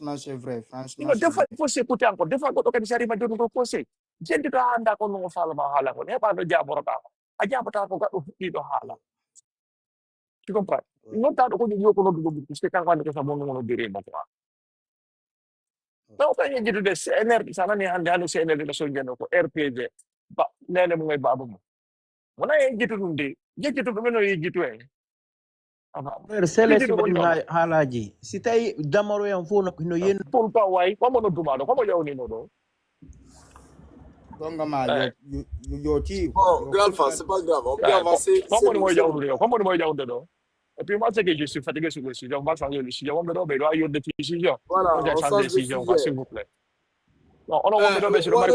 franchement, c'est vrai. Franchement, Des fois, il faut s'écouter encore. Des fois, quand on s'arrive à dire nous reposer. J'ai dit à Anda qu'on nous fait le mal à la pas de diable. A diable, il hala. Tu comprends? Non, t'as qu'on dit qu'on nous dit que quand on nous nous dire quoi. Donc, il y a des énergies, ça n'a rien de ces énergies de ce genre de RPG. Bah, n'est mo ngay babu mo. Wala y jitu dum de. Jitu dum no y jitu e. Frère Céleste Badi Halaji. Si tay damaro yan fo no yen. Pour pas way, como no dumado, como yo ni no do. Donc, Yoti. Bon, Alpha, c'est pas grave, on peut avancer. Como no yo do, como no yo do. Et puis moi, c'est que je suis fatigué sur le sujet. On va changer le sujet. On va mais là, il y a des décisions. Voilà, On va on changer change de de décision, sujet. s'il vous plaît. Non, on va mettre sur le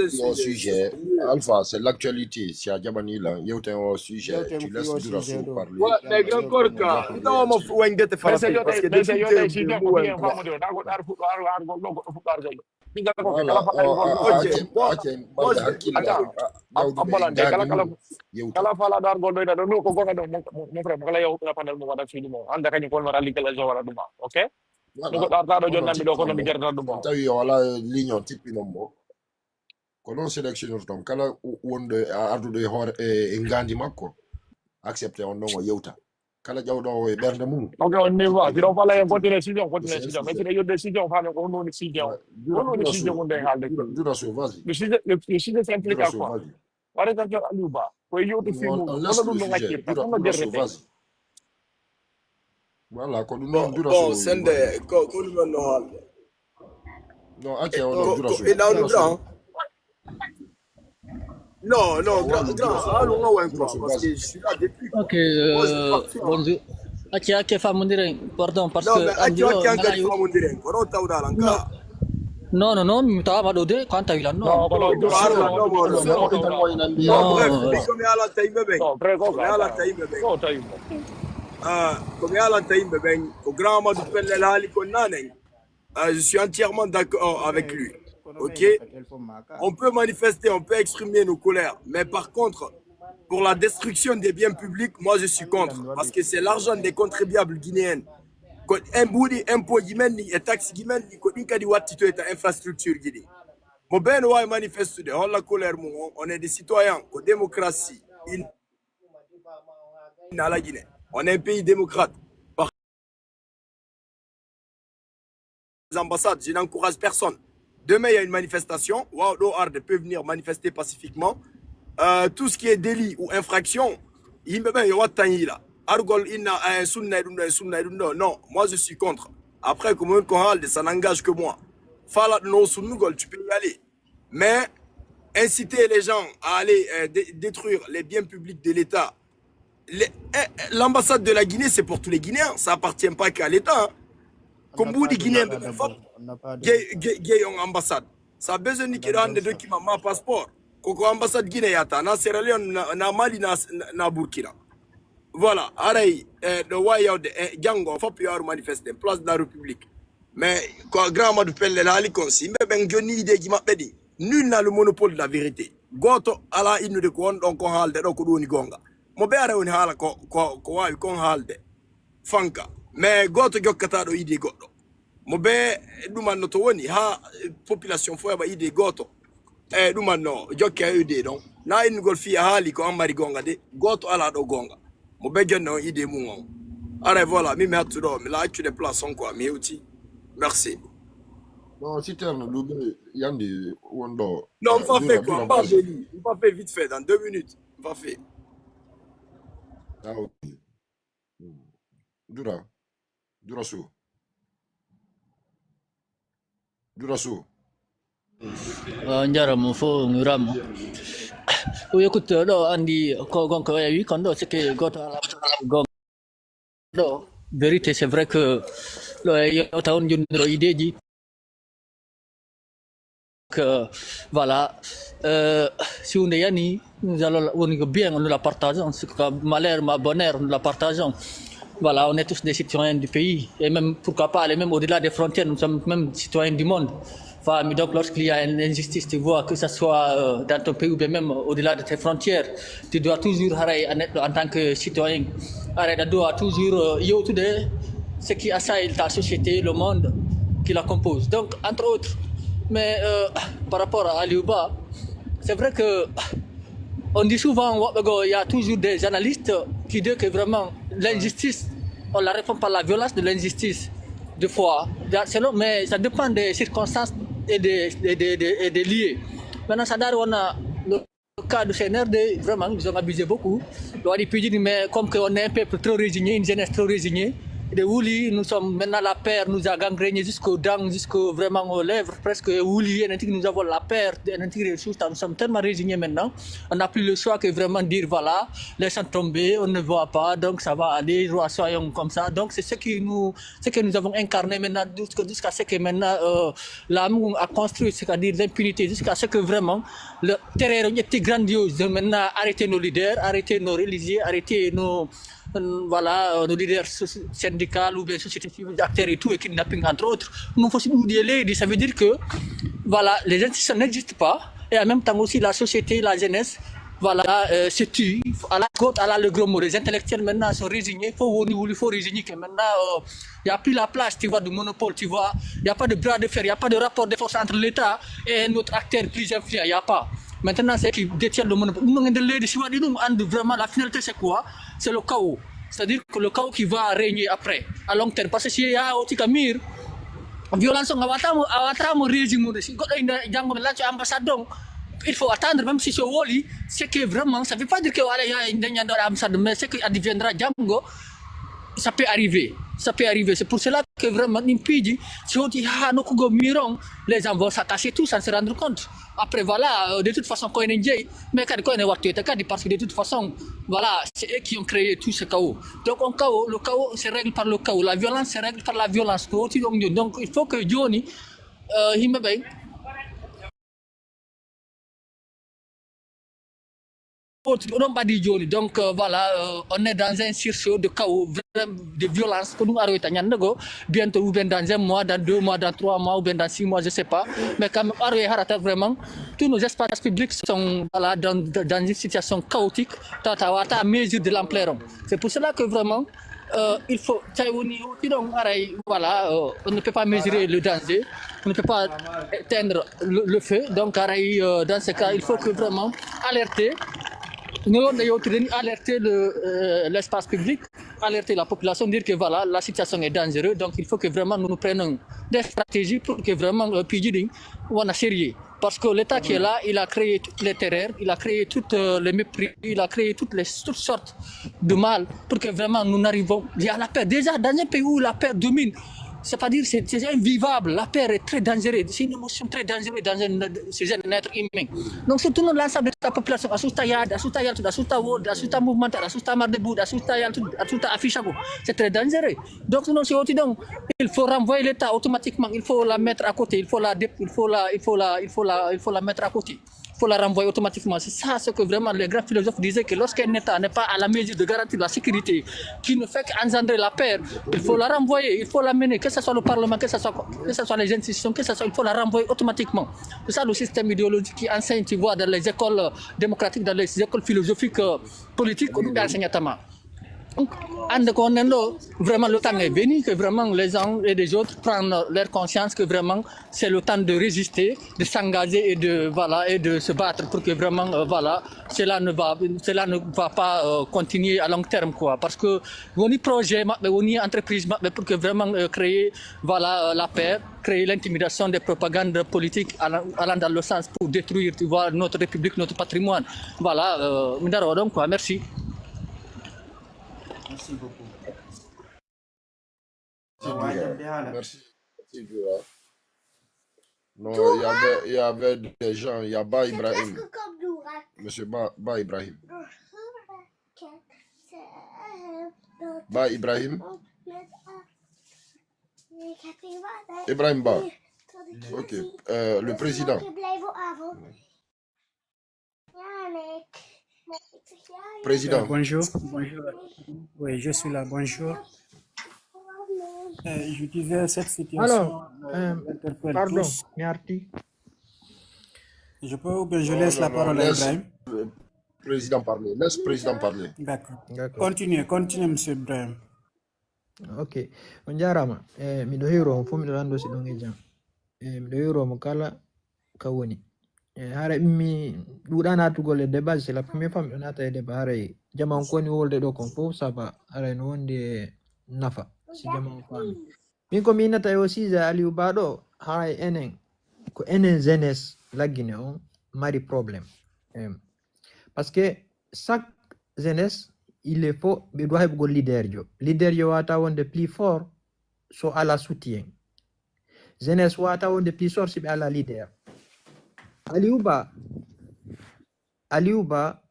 Sans sujet. Alpha, c'est l'actualité. Si à Diabani, là, il y a un sujet. Tu laisses Durasso parler. Ouais, mais encore cas. Non, on faut un gars te faire parce que kala fala dar gondo ina no ko gonga do mo frère kala yow na panel mo wada fini mo anda kany ko mara ligala jawara duma okay ko dar do jonna mi do ko no mi gerda duma tawi wala ligne tipi no mo ko non sélectionneur tom kala wonde ardude hore e ngandi makko accepter on no yewta kala jawdo e bernde mum ok on ne va diro fala en continuer mais c'est yo décision fa ko no décision on de halde Durasso vas-y le sujet s'implique à quoi What is that Aluba? Where you to see voilà, quand nous bon, bon, sende, quand nous non, non, grand, allons parce que je suis là depuis. Ok, bonjour. Aki famondire, pardon, parce que non, mi tava dode quanta ila no. Come alla taimbe ben, au grand mot de pelle l'ali konanen. Je suis entièrement d'accord avec lui. Ok, on peut manifester, on peut exprimer nos colères, mais par contre, pour la destruction des biens publics, moi je suis contre, parce que c'est l'argent des contribuables guinéens. Un bout d'impôt guinéen et taxe guinéen, il y a infrastructure guinéenne. Mon ben ouais manifeste, on la colère, on est des citoyens, en démocratie, dans la Guinée. On est un pays démocrate. Par les ambassades, je n'encourage personne. Demain, il y a une manifestation. Wow, Hard peut venir manifester pacifiquement. Tout ce qui est délit ou infraction, il me met là. Argol inna non, moi je suis contre. Après, comme ça n'engage que moi. Falat no sunnugol, tu peux y aller. Mais inciter les gens à aller détruire les biens publics de l'État. L'ambassade de la Guinée, c'est pour tous les Guinéens. Ça appartient pas qu'à l'État. Comme vous, les Guinéens, une ambassade. Ça a besoin de documents, ma passeport. Koko ambassade Guinée, na Sierra Leone, na Mali, na Burkina. Voilà. Aray, le Wayao de Django, faut plus manifester, place de la République. Mais quand grand mot de pelle la aliconsi, mais ben Johnny de qui m'a dit, nul n'a le monopole de la vérité. Goto ala inu de kon donc on halde do ko doni gonga. Mo beare woni hala ko wawi kon halde fanka mais goto jokkata do ide goddo mo be dumanno to woni ha population fo ba ide goto dumanno jokke ide don na in gol fi haali ko amari gonga de goto ala do gonga mo be jonno ide mum on ara voilà mi metto do mi la accu de place on quoi mi uti merci. Non, si tu as Yandi, Wondo. Non, on va faire quoi? On va faire vite fait, dans 2 minutes. On va faire. Ah, ok. Durasso. Njaramu fo nguramu. Écoute, là, Andy, quand il y a eu, quand c'est que vérité, c'est vrai que là, il y a une idée que voilà, si on est yani, nous allons bien, nous la partageons, ce que malheur, ma bonheur, nous la partageons. Voilà, on est tous des citoyens du pays et même pourquoi pas aller même au-delà des frontières, nous sommes même citoyens du monde. Enfin, mais donc lorsqu'il y a une injustice, tu vois que ce soit dans ton pays ou bien même au-delà de tes frontières, tu dois toujours en tant que citoyen, tu dois toujours ce qui assaille la société, le monde qui la compose. Donc, entre autres, mais par rapport à Aliouba, c'est vrai que on dit souvent, il y a toujours des analystes qui disent que vraiment l'injustice, on la répond par la violence de l'injustice, deux fois. Mais ça dépend des circonstances et des liés. Maintenant, ça on a le cas du CNRD, vraiment, ils ont abusé beaucoup. Mais comme on est un peuple trop résigné, une jeunesse trop résignée, de Wouli, nous sommes maintenant la paire, nous a gangréné jusqu'aux dents, jusqu'aux vraiment aux lèvres, presque Wouli, nous avons la paire, nous sommes tellement résignés maintenant, on n'a plus le choix que vraiment dire voilà, laissons tomber, on ne voit pas, donc ça va aller, soyons comme ça. Donc c'est ce que nous avons incarné maintenant, jusqu'à ce que maintenant l'amour a construit, c'est-à-dire l'impunité, jusqu'à ce que vraiment le terrain était grandiose. Donc maintenant, arrêtez nos leaders, arrêtez nos religieux, arrêtez nos leaders syndicaux ou bien sociétés civiles, acteurs et tout, et kidnapping entre autres. Nous faut oublier, ça veut dire que voilà, les institutions n'existent pas, et en même temps aussi la société, la jeunesse, se tue. À la côte, le gros mot, les intellectuels maintenant sont résignés, il faut résigner que maintenant il n'y a plus la place, tu vois, du monopole, tu vois, il n'y a pas de bras de fer, il n'y a pas de rapport de force entre l'État et notre acteur plus influent, il n'y a pas. Maintenant, c'est qui détient le monopole. Vraiment, la finalité, c'est quoi? C'est le chaos. C'est-à-dire que le chaos qui va régner après, à long terme. Parce que si il y a aussi Camir, violence, il faut attendre, même si c'est Woli, c'est que vraiment, ça ne veut pas dire qu'il y a une ambassade, mais c'est qu'il adviendra Django. Ça peut arriver, C'est pour cela que vraiment, si on dit, les gens vont s'attacher tous sans se rendre compte. Après, voilà, de toute façon, quand on est mais quand on est parce que de toute façon, voilà, c'est eux qui ont créé tout ce chaos. Donc, le chaos se règle par le chaos, la violence se règle par la violence. Donc, il faut que Johnny, donc voilà, on est dans un sursaut de chaos, de violence que nous arrêtons bientôt ou bien dans un mois, dans 2 mois, dans 3 mois ou bien dans 6 mois, je ne sais pas. Mais quand même, vraiment, tous nos espaces publics sont dans une situation chaotique, à mesure de l'ampleur. C'est pour cela que vraiment, il faut, voilà, on ne peut pas mesurer le danger, on ne peut pas éteindre le feu. Donc, dans ce cas, il faut que vraiment alerter. Nous avons alerté l'espace public, alerter la population, dire que voilà, la situation est dangereuse. Donc il faut que vraiment nous prenions des stratégies pour que vraiment on a sérieux. Parce que l'État qui est là, il a créé toutes les terreurs, il a créé toutes les mépris, il a créé toutes sortes de mal pour que vraiment nous n'arrivons. Il y a la paix. Déjà, dans un pays où la paix domine, c'est-à-dire c'est invivable, la peur est très dangereuse, c'est une émotion très dangereuse chez un être humain. Donc c'est tout l'ensemble de la population, mouvement, c'est très dangereux. Donc il faut renvoyer l'État automatiquement, il faut la mettre à côté, il faut la mettre à côté. Il faut la renvoyer automatiquement. C'est ça ce que vraiment les grands philosophes disaient, que lorsqu'un État n'est pas à la mesure de garantir la sécurité, qui ne fait qu'engendrer la peur, il faut la renvoyer, il faut la mener, que ce soit le Parlement, que ce soit les institutions, que ce soit, il faut la renvoyer automatiquement. C'est ça le système idéologique qui enseigne, tu vois, dans les écoles démocratiques, dans les écoles philosophiques, politiques, ou dans l'enseignement. Donc, vraiment le temps est venu que vraiment les uns et les autres prennent leur conscience que vraiment c'est le temps de résister, de s'engager et de se battre pour que vraiment cela ne va pas continuer à long terme, quoi. Parce que on y projet, on y entreprise pour que vraiment créer la paix, créer l'intimidation des propagandes politiques allant dans le sens pour détruire, tu vois, notre République, notre patrimoine. Voilà, donc quoi, merci. Merci beaucoup. Merci. Non, il y avait des gens, il y a Ba Ibrahim. Monsieur Ba Ibrahim. Ba Ibrahim. Ibrahim Ba. Ok. Le président. Président. Bonjour. Oui, je suis là. Bonjour. Je disais, cette situation interpelle Pardon, tous. Nyarti. Je peux ou bien je laisse la parole à Ibrahim? Président parler. Laisse président parler. D'accord. Continuez, monsieur Ibrahim. Ok, on jarama. Miɗo hiro fo miɗo lando si ɗon e jam. Miɗo hiro mo kala ka woni. Hara mi ɗuɗa natugol e débat, c'est la première fois miɗo nata e débat haray jama on koni wolde ɗo kon fof saba haray no wondi e nafa si jama on faami. Min ko mi innata e aussi Aliou Ba ɗo haray enen ko enen jeunesse laggine on mari probléme. Parce que chaque jeunesse il est faut ɓe doit heɓugol leader jo wata wonde plus fort so ala soutien. Jeunesse wata wonde plus fort si ɓe ala leader. Aliou Ba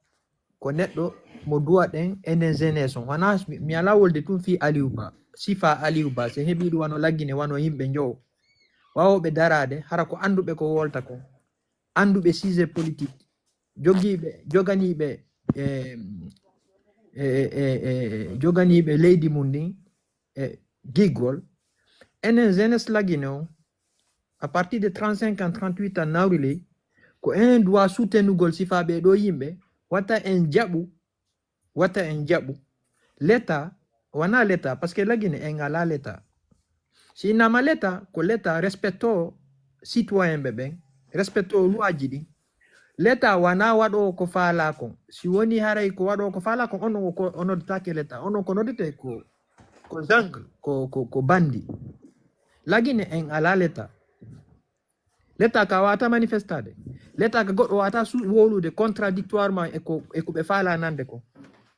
ko neɗɗo mo duwa ɗen enen jeunesse on wona mi ala wolde tum fi Aliou Ba sifa Aliou Ba se heɓi ɗum wano laggine wano yimɓe jowo wawoɓe darade hara ko anduɓe ko wolta ko anduɓe sujet politique joganiɓe joganiɓe leydi mum ndin e giggol enen jeunesse laggine on à partir de 35 ans 38 ans nawri ley ko enen doit soutenugol sifaɓe ɗo yimɓe watta en jaɓu l'état wana l'état parce que laggine en ala l'état si innama l'état ko l'état respecto citoyen ɓe ɓen respecto loi ji ɗin l'état wana waɗo ko faala kon si woni haray ko waɗo ko faala kon onon ko onoddetake l'état onon ko noddete ko jungle ko bandi laggine en ala l'état l'état ka wata manifestade l'état ka goɗɗo wata wolude contradictoirement e ko ɓe faala nande ko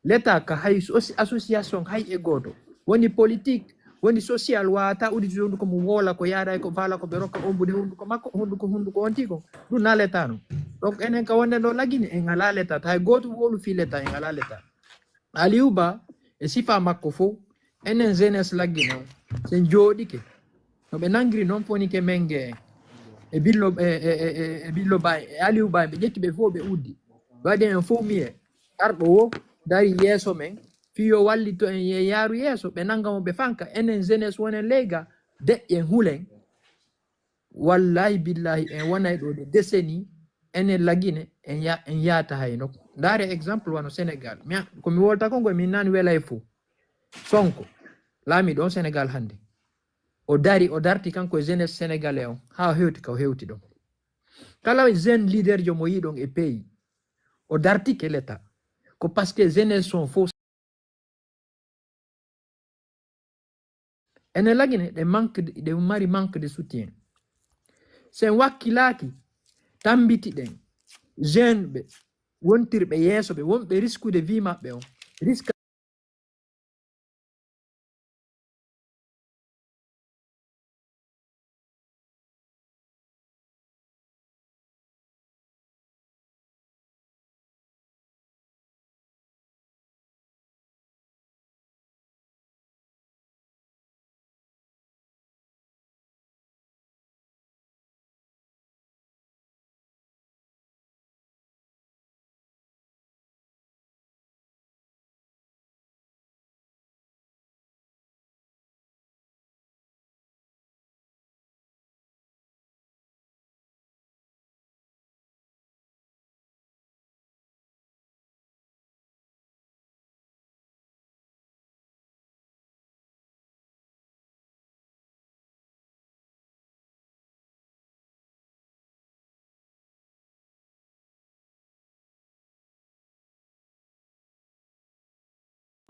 l'état ka hay association hay e goto woni politique woni social wata uditi hunduko mo wola ko yaada ko faala ko ɓe rokka ombude hunduko makko hunduko onti ko ɗum na l'état non donc enen ka wonde ɗo laggine en ala l'état hay goto wolu fi l'état en ala l'état. Aliou Ba e sifa makko fo enen jeunesse laggine o sen jooɗike no ɓe nangiri noon fonike menge e billo Ba e Aliou Ba ɓe ƴetti ɓe fof ɓe uddi waɗi en fof miye arɗo wo dari yeeso men fiyo wallito en yaaru yeeso ɓe nangamo ɓe fanka enen jeunesse wonen leyga deƴƴen hulen wallahi billahi en wonay ɗo de décennie enen laggine en yaata hay nokku ndaare exemple wano Sénégal komi wolta kongo min nani wela e fof Sonko laami ɗon Sénégal hannde o darti kanko e jeunesse sénégalais on ha hewti ka o hewti ɗon kala jeune leader jo mo yiɗon e pays o dartike l'état ko parce que jeunesse son fof ene laggine ɗe mari manque de soutien sen wakkilaki tambitiɗen jeune ɓe wontirɓe yeeso ɓe wonɓe risquede vie maɓɓe on risque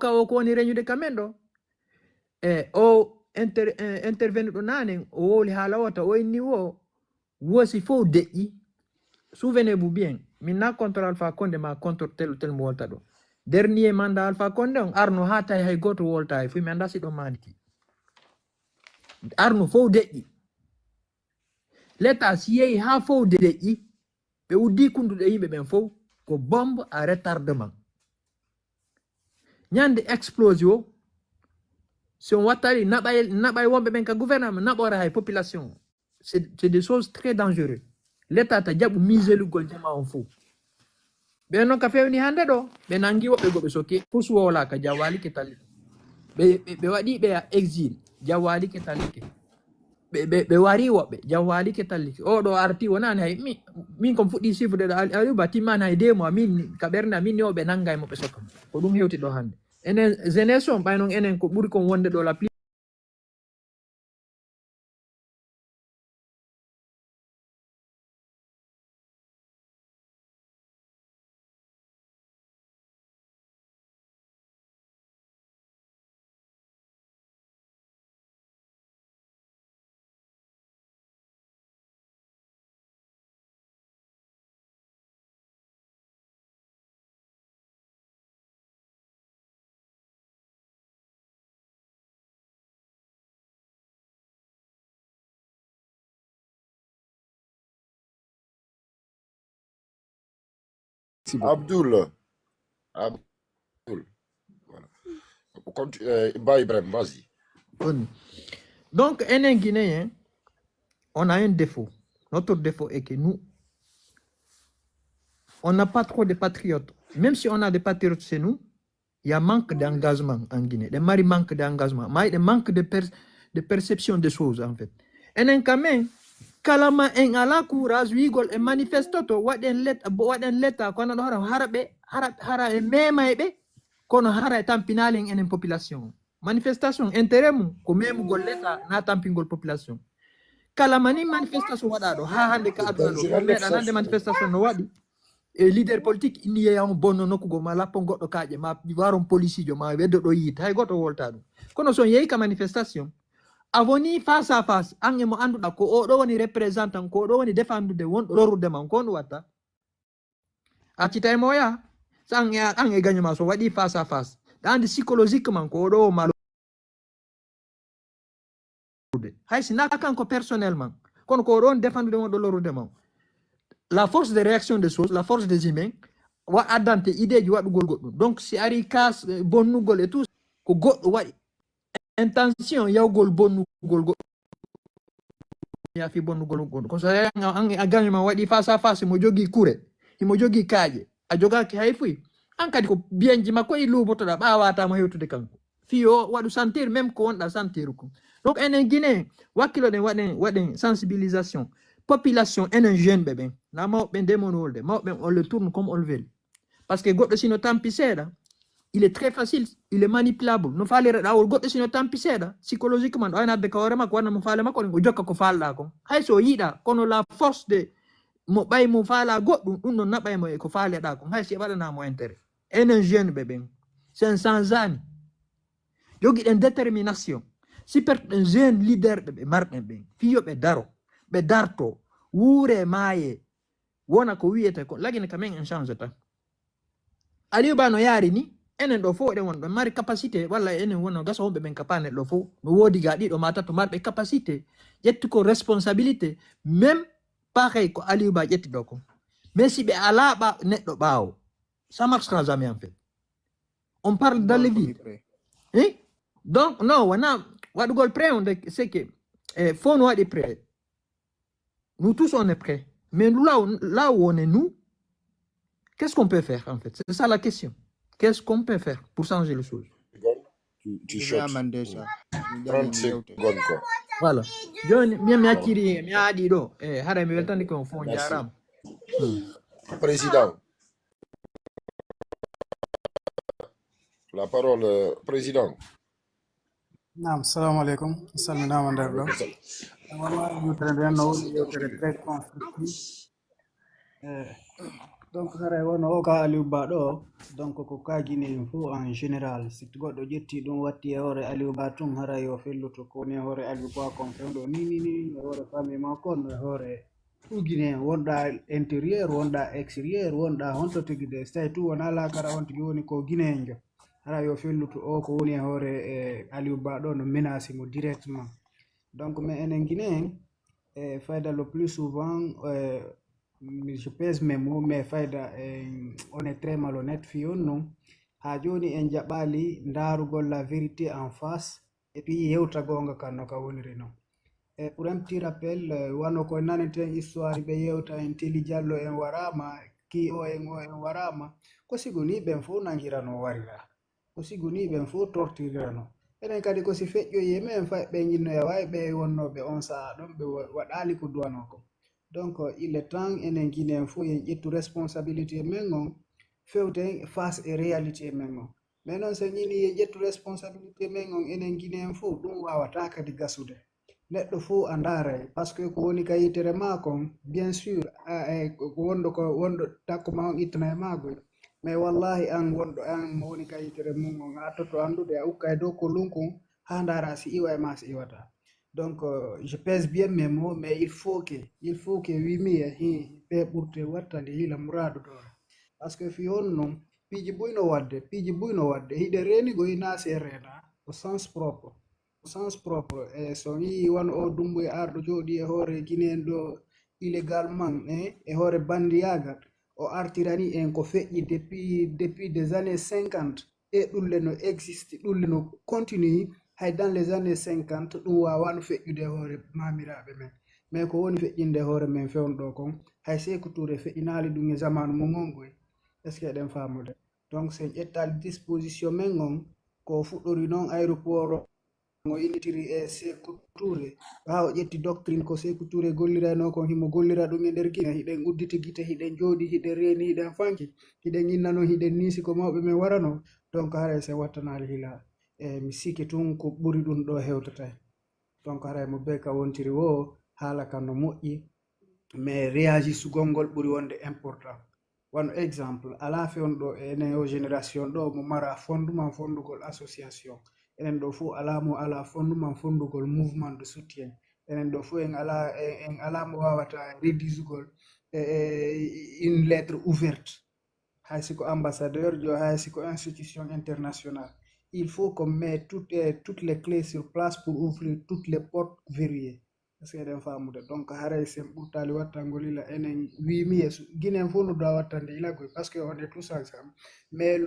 o ko woni reñude kamen ɗo o intervenu ɗo nane o wowli haala wota o inni o wosi fof deƴƴi souvenez-vous bien min na contre Alpha Condé ma contre tel mo wolta ɗo dernier mandat Alpha Condé on arno ha tawi hay goto wolta e fu mi anda si ɗo maniki arno fof deƴƴi l'état si yehi ha fof deƴƴi ɓe uddi kunduɗe yimɓe ɓen fof ko bombe à retardement ñande explosion si on wattali naɓay wonɓe ɓen ka gouvernement naɓora hay population c'est des choses très dangereux l'état ta jaɓu miselugol jama on fof ɓe noon ka fewni hande ɗo ɓe nangi woɓɓe goɓe soki pus wowlaka jawwali ke tallike ɓe waɗi ɓe exil jawwali ke tallike ɓe wari woɓɓe jawwali ke tallike oɗo arti wonani hay min kom fuɗɗi sifude ɗo Aliou Ba timmani hay 2 mois min ka ɓernde min ni o ɓe nanggay mo ɓe sokka ko ɗum hewti ɗo hande enen jeunesse on ɓaynon enen ko ɓuri kon wonde ɗo la plus Abdul. Abdul. Voilà. Bah, Ibrahim, vas-y. on. Donc, enen Guinéen, on a un défaut. Notre défaut est que nous, on n'a pas trop de patriotes. Même si on a des patriotes chez nous, il y a manque d'engagement en Guinée. Les maris manquent d'engagement. Il y a manque de perception des choses, en fait. Et quand même, kalama en ala courage, wigol et manifesto to waden letta kono hara e mema ebe kono hara e tampinalen enen population. Manifestation intérêt mu ko memu gol letta na tampingol population. Kalama ni manifestation wadado ha hande ka aduna do meeda nande manifestation no wadi e leader politique inni yeyam bonno nokkugo ma lappo goddo kaaje ma waron policijo ma weddo do yit hay goto wolta dum kono son yeyi ka manifestation avoni face à face ange mo anduda ko o do woni représentant ko do woni défendude won lorude man ko watta accita e moya sang ange gagné ma so wadi face à face dans psychologiquement ko do malo hay sina kanko personnellement kono ko don défendude won do lorude man la force de réaction des choses, la force des humains, wa adante idée ji wadu golgoddo. Donc si ari kas bonnugol et tout ko goddo wadi intention yawgol bonnugol ya fi bonnugol goddo. Ko so an gagnement wadi face à face mo jogi kure, mo jogi kaaje, a jogaki hay fuy. An kadi ko bienji makko e luboto da bawata mo hewtude kanko. Fiyo wadu sentir même ko wonda sentir ko. Donc en Guinée, wakilo den waden sensibilisation. Population est un jeune bébé. Na mawɓe ndemonolde mawɓe on le tourne comme on le veut. Parce que goɗɗo sino tampi seeɗa, il est très facile, il est manipulable. No falire ɗawol goɗɗo sino tampi seeɗa psychologiquement ɗo aynadde ka hoore makko wanna mo faale makko o jokka ko falɗa kon. Hay so yiɗa kono la force de mo ɓay mo faala goɗɗum ɗum ɗon naɓay mo e ko faaleɗa kon hay si waɗanamo intérêt. Enen jeune bébé c'est un sans-âne jogi ɗen détermination si perte un jeune leader ɓe marɓe ɓe fiyoɓe daro ɓe darto wuure maaye wona ko wiyete ko lagine kamen en change tan Aliou Ba no yaari ni enen ɗo fof eɗen won ɓe mari capacité walla enen wonno gasa wonɓe ɓen kapane ɗo fof no woodi ga ɗiɗo ma tato marɓe capacité ƴetti ko responsabilité même pareil ko Aliou Ba ƴetti ɗo ko mais si ɓe ala neɗɗo ɓaawo ça marchera jamais en fait on parle dans le vide donc non wona waɗugol prêt on c'est que faut no waɗi prêt. Nous tous, on est prêts. Mais nous, là où on est, nous, qu'est-ce qu'on peut faire, en fait? C'est ça la question. Qu'est-ce qu'on peut faire pour changer les choses? Tu shot. 30 secondes, quoi. Voilà. Président. La parole, président. Naam, salam alaikum. Salminama ndar Vraiment, nous traînons très constructif. Donc, on a Aliou Ba ɗo donc ko ka Guinée fo en général si goɗɗo ƴetti ɗum watti e hoore Aliou Ba tun hara yo felluto ko woni e hoore Aliou Ba kon fewɗo ni e hoore famille makko no e hoore tout Guinéen wonɗa intérieur wonɗa extérieur wonɗa honto tigi de so tawi tout wona lakara on tigi woni ko Guinéen jo hara yo felluto o ko woni e hoore Aliou Ba ɗo no menace mo directement. Donc, mais en Guinée, faida le plus souvent, je pèse mes mots, mais faida, on est très malhonnête, non. Ha joni en jaɓali ndarugol la vérité en face, et puis yewta gonga kanno ka woniri non. Pour un petit rappel, wano ko naneten histoire ɓe yewta en Teli Diallo en warama, ki o en warama, ko sigo ni ɓen fo nangirano warira, ko sigo ni ɓen fo tortirirano. Enen kadi ko si feƴƴoyi men fay ɓe jinno e way ɓe wonnoɓe on saha ɗon ɓe waɗali ko duwano ko. Donc il est temps enen Guinéen fo yen ƴettu responsabilité men on fewten face e réalité men on. mais noon so ñini ye ƴettu responsabilité men on enen guinéen fof ɗum wawata kadi gasude neɗɗo fof a ndaaray par ce que ko woni ka yitere ma kon bien sûr ko wonɗo takko ma on ittana e maagoy mais wallahi an wonɗo an mo woni ka yitere mum on a toto andude a ukka e dow ko lunkon ha ndaara si iwa e ma si iwata donc je pèse bien mes mots mais il faut que wimi e ɓe ɓurte wattande hila mouradu ɗore par ce que fi on noon piiji buyno wadde hiɗe renigo hina se rena au sens propre e so yi won o dumbo e arɗo jooɗi e hoore guinéen ɗo illégalement e hoore bandiyagal o artirani en ko feƴƴi depuis des années 50 e ɗulle no existe ɗulle no continue hay dans les années 50 ɗum wawano feƴƴude hoore mamiraɓe men mais ko woni feƴƴinde hoore men fewnɗo kon hay Sékou Touré feƴƴinali ɗum e zamanu mo gongoy est ce que eɗen famude donc sen ƴettali disposition men on ko fuɗɗori noon aéroport o initiri e Sékou Touré ha o ƴetti doctrine ko Sékou Touré gollirano kon himo gollira ɗum e nder Guinée hiɗen udditi guite hiɗen jooɗi hiɗen reeni hiɗen fanki hiɗen innano hiɗen niisi ko mawɓe men warano donc haray sen wattanali hila mi sikki tun ko ɓuri ɗum ɗo hewtatay donc haray mo be ka wontiri wo haala kan no moƴƴi mais réagissugol ngol ɓuri wonde important wano exemple ala fewnɗo enen o génération ɗo mo mara fondement fondugol association enen ɗo fof ala mo ala fondement fondugol mouvement de soutien enen ɗo fof en ala mo wawata rédigugol une lettre ouverte hay siko ambassadeur jo hay siko institution internationale il faut qu'on mette toutes les clés sur place pour ouvrir toutes les portes verrouillées parce que eɗen famude donc haray sen ɓurtali wattangol ila enen wimi e guinen fof no dowa wattande ilagoy parce que on est tous ensemble mais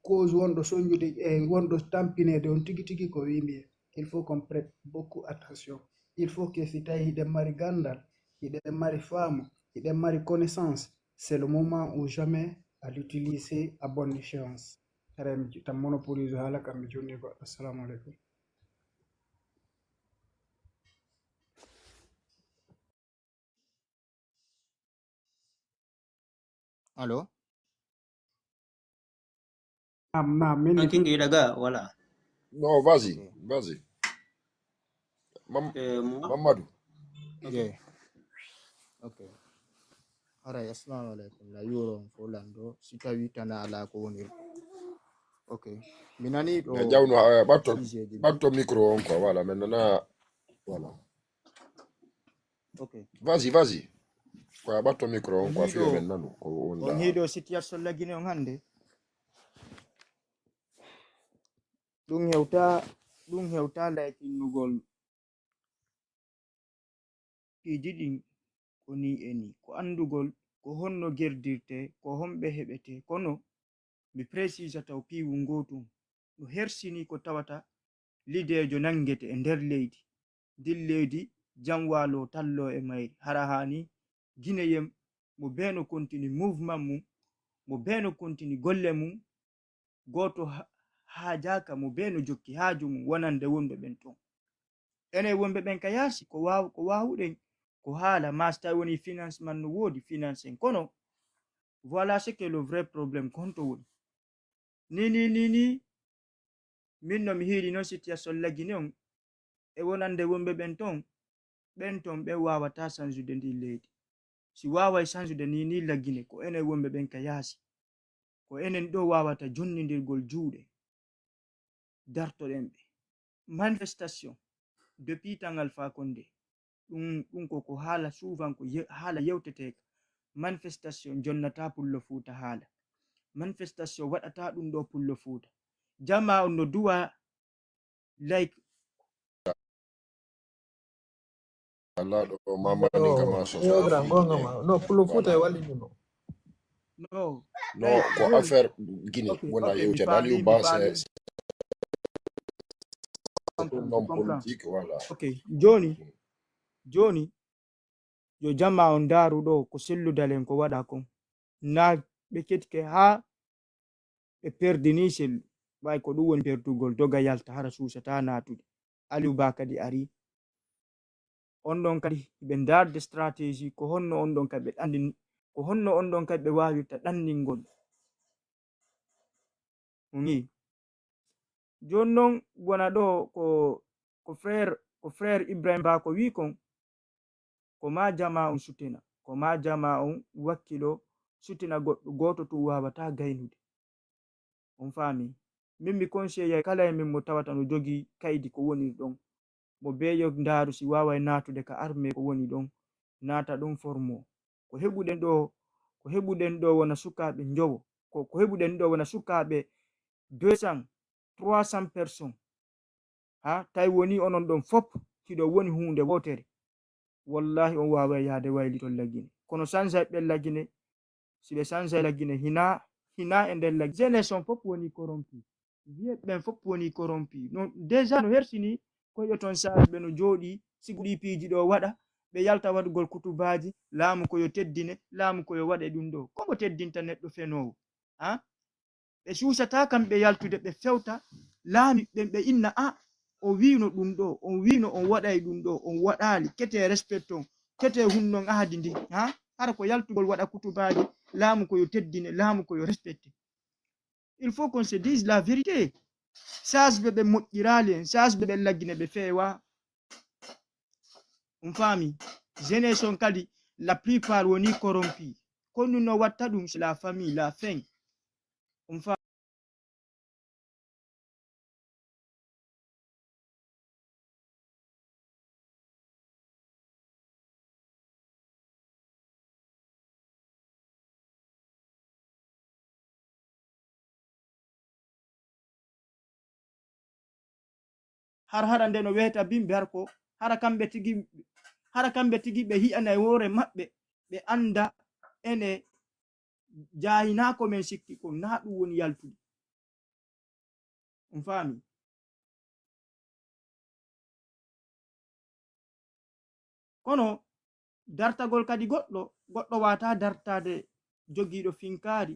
cause wonɗo soñjude e wonɗo tampinede on tigi tigi ko wimi il faut qu'on prête beaucoup attention il faut que si tawi hiɗen mari gandal hiɗen mari faamu hiɗen mari connaissance c'est le moment ou jamais à l'utiliser à bonne échéance haray mi tan monopolise haala kam mi jonni goɗɗo assalamu aleykum. Allô? King Idaga, voilà. Non, vas-y, Ok. vas-y. Moi, Mamadou. Yeah. Ok. Alright, assalamu alaikum. La yoro fo lando sita witana ala ko woni. Ok. Minani do Jawno sijeji. batto micro on quoi, voilà, maintenant voilà. Ok. Vas-y. Quoi, batto micro on quoi, On fiyo hido maintenant ko on onda. hido situation la Guinée on hande. Ɗum hewta laykinnugol piiji ɗin ko ni e ni ko andugol ko honno gerdirte ko homɓe heɓete kono mi précisa taw piiwu ngotum no hersini ko tawata lidejo nangete e nder leydi dilleydi jam waalo tallo e mayri hara hani guinéen mo beno continue mouvement mum mo beno continue golle mum goto haajaka mo beno jokki haaju mum wonande wonɓe ɓen ton ene wonɓe ɓen ka yaasi ko wawuɗen ko haala masta woni financement no woodi financen kono voilà ce que le vrai problème konto woni ni min no mi hiiri noon situation laggine on e wonande wonɓe ɓen ton ɓe wawata changude ndi leydi si waway changude ni laggine ko enen wonɓe ɓen ka yaasi ko enen ɗo wawata jonnidirgol juuɗe dartoɗen ɓe manifestation depuis tangal fa konde ɗum ko haala souvent ko haala yewteteka manifestation jonnata pullo fuuta haala manifestation waɗata ɗum ɗo pullo fuuta jama on no duwa like Allah do mama ni kama so no pulo futa e wallidino no ko affaire Guinée wona yewte dali ba c'est non politique voilà. ok joni yo jamma on daru ɗo ko selludalen ko waɗa kon na ɓe ketike ha ɓe perdini sellu ɓay ko ɗum woni perdugol doga yalta hara susata natude Aliou Ba kadi ari on ɗon kadi ɓe darde stratégie ko honno on ɗon kadi ɓe ɗandin ko honno on ɗon kadi ɓe wawirta ɗandingol ni jonnon wona ɗo ko frère Ibrahim Ba ko wi kon ko ma jama on sutena ko ma jama on wakkilo sutena goɗɗo goto to wawata gaynude on faami min mi conseille kala e min mo tawata no jogi kaydi ko woni ɗon mo beyo ndaaru si wawai natude ka arme ko woni ɗon nata ɗon formo ko heɓuɗen ɗo wona sukaɓe jowo ko heɓuɗen ɗo wona sukaɓe 200-300 personnes ha tawi woni onon ɗon fop hiɗo woni hunde wotere wallahi on wawai yaade waylitol lagine kono sansa ɓe lagine si ɓe sansa lagine hina e nder lagine génération fop woni corrompi wiyeɓen fop woni corrompi non déjà no hersini koyo ton saaɓe no jooɗi siguɗi piiji ɗo waɗa ɓe yalta waɗugol kutubaji laamu koyo teddine laamu koyo waɗe ɗum ɗo kongo teddinta neɗɗo fenowo ha ɓe susata kamɓe yaltude ɓe fewta laami ɓe inna o wino ɗum ɗo on wino on waɗay ɗum ɗo on waɗali kete respect on kete hunnon ahadi ndi ha hara ko yaltugol waɗa kutubaji laamu koyo teddine laamu koyo respecte il faut qu'on se dise la vérité sasɓe ɓe moƴƴirali en sasɓe ɓe laggine ɓe feewa on faami génération kadi la plupart woni corrompi konnu no watta ɗum c'est la famille la fin on faami hara nde no weta bimɓe hara kamɓe tigi ɓe hi'ana e woore maɓɓe ɓe anda ene jayinako men sikki ko na ɗum woni yaltude on faami kono dartagol kadi goɗɗo wata dartade jogiiɗo finkari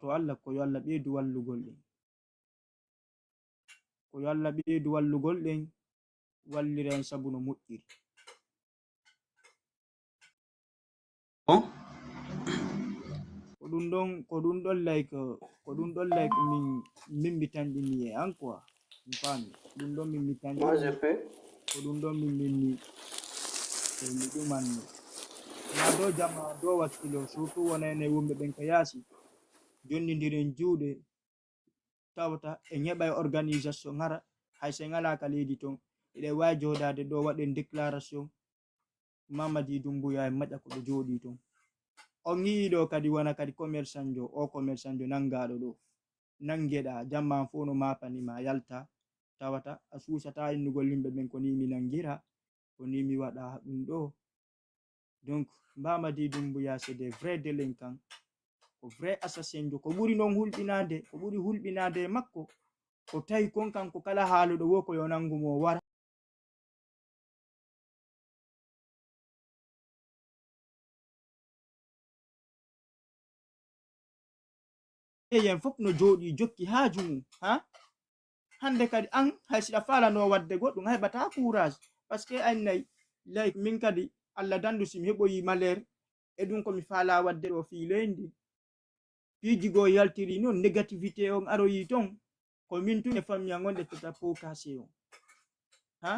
to Allah ko yo Allah ɓeydu wallugol ɗen ko yo Allah ɓeydu wallugol ɗen wallira en sabu no moƴƴiri ko ɗum ɗon like min mi tanɗini e an quoi mi faami ɗum ɗon min mi tanɗini ko ɗum ɗon min mi ɗumanno na dow jama dow wakkilo surtout wona ene wumɓe ɓen ka yaasi jondidiren juuɗe tawata en heɓa e organisation hara hayso en ala ka leydi ton eɗen wawi joɗade ɗo waɗen déclaration Mamadi Doumbouya en maƴa ko ɓe jooɗi ton on yii ɗo kadi wona kadi commerçant jo nangaɗo ɗo nangeɗa jamma fo no mapanima yalta tawata a susata innugol yimɓe ɓen ko ni mi nangira ko ni mi waɗa ɗum ɗo donc Mamadi Doumbouya c'est des vrais délinquants ko vrai assassin jo ko ɓuri noon hulɓinade makko o tawi kon kanko kala haaluɗo wo ko yo nangumo wara yen fof no jooɗi jokki haaju mum ha hande kadi an hay siɗa falano wadde goɗɗum a heɓata courage par ce que annayi like min kadi Allah dandu si mi heɓoyi malere e ɗum komi faala wadde ɗo fi leydi piijigo yaltiri noon négativité on aroyi ton ko min tun e famille gonɗe tata pokase on ha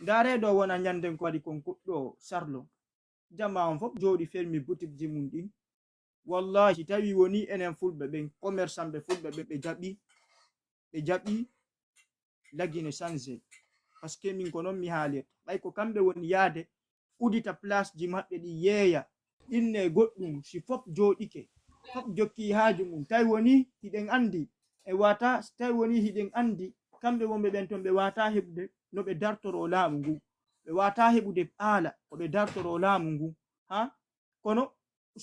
ndare ɗo wona ñanden ko waɗi kon kuɗɗo sarlo jama on fof jooɗi fermi boutique ji mum ɗin wallahi si tawi woni enen fulɓe ɓen commerçant ɓe fulɓe ɓe ɓe jaɓi lagine changé par ce que min ko noon mi haalirta ɓay ko kamɓe woni yaade udita place ji maɓɓe ɗi yeeya inne goɗɗum si fof jooɗike fop jokki haaju mum tawi woni hiɗen andi e wata tawi woni hiɗen andi kamɓe wonɓe ɓen ton ɓe wata heɓude no ɓe dartoro laamu ngu ɓe wata heɓude haala ko ɓe dartoro laamu ngu ha kono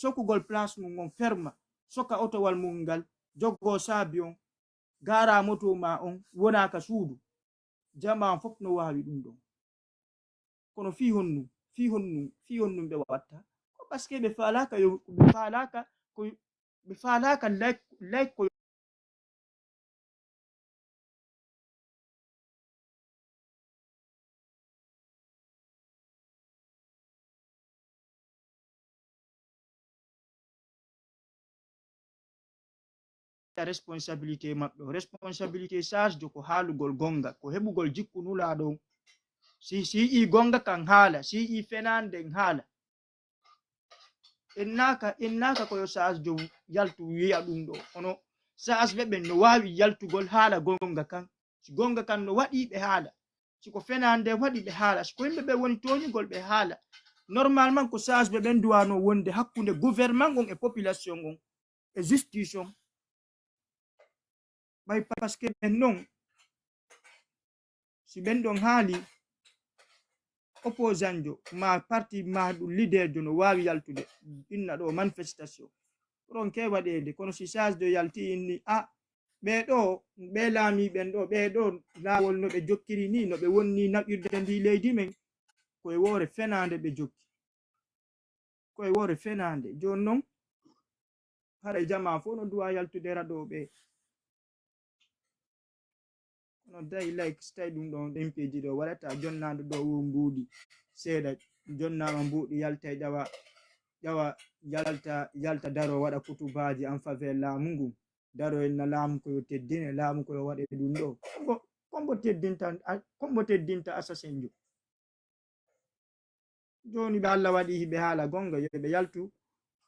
sokkugol place mum on ferma soka otowal mum ngal joggo saabi on gara moto ma on wonaka suudu jama fof no wawi ɗum ɗon kono fi honnum ɓe watta ko par ce que ɓe falaka ɓe falaka lay ko responsabilité maɓɓe responsabilité charge ko haalugol gonga ko heɓugol jikku nulaɗo si i gonga kan haala si i fenande haala ennaka koyo sas jo yaltu wi'a ɗum ɗo ono sas ɓe ɓen no wawi yaltugol haala gonga kan si gonga kan no waɗi ɓe haala siko fenande waɗi ɓe haala siko yimɓe ɓe woni toñugol ɓe haala normalement ko sas ɓe ɓen duwano wonde hakkunde gouvernement on e population on e justice on ɓay par ce que ɓen non si ɓen ɗon haali opposant jo ma parti ma ɗum leader jo no wawi yaltude inna ɗo manifestation ɗon ke waɗede kono si sage jo yalti inni a ɓeɗo ɓe laami ɓen ɗo ɓeɗo laawol no ɓe jokkiri ni no ɓe wonni naɓirde ndi leydi men koye woore fenande ɓe jokki koye woore fenande joni noon haɗa jama fo no duwa yaltude raɗo ɓe no dayi like so tawi ɗum ɗon ɗempeji ɗo waɗata jonnade ɗo wo mbuuɗi seeɗa jonnama mbuuɗi yalta e ƴawa yalta daro waɗa kutubaji en faveur laamu ngu daro enna laamu koyo teddine laamu koyo waɗe ɗum ɗo kombo teddinta assassin jo joni ɓe Allah waɗi hiɓe haala gonga yoɓe yaltu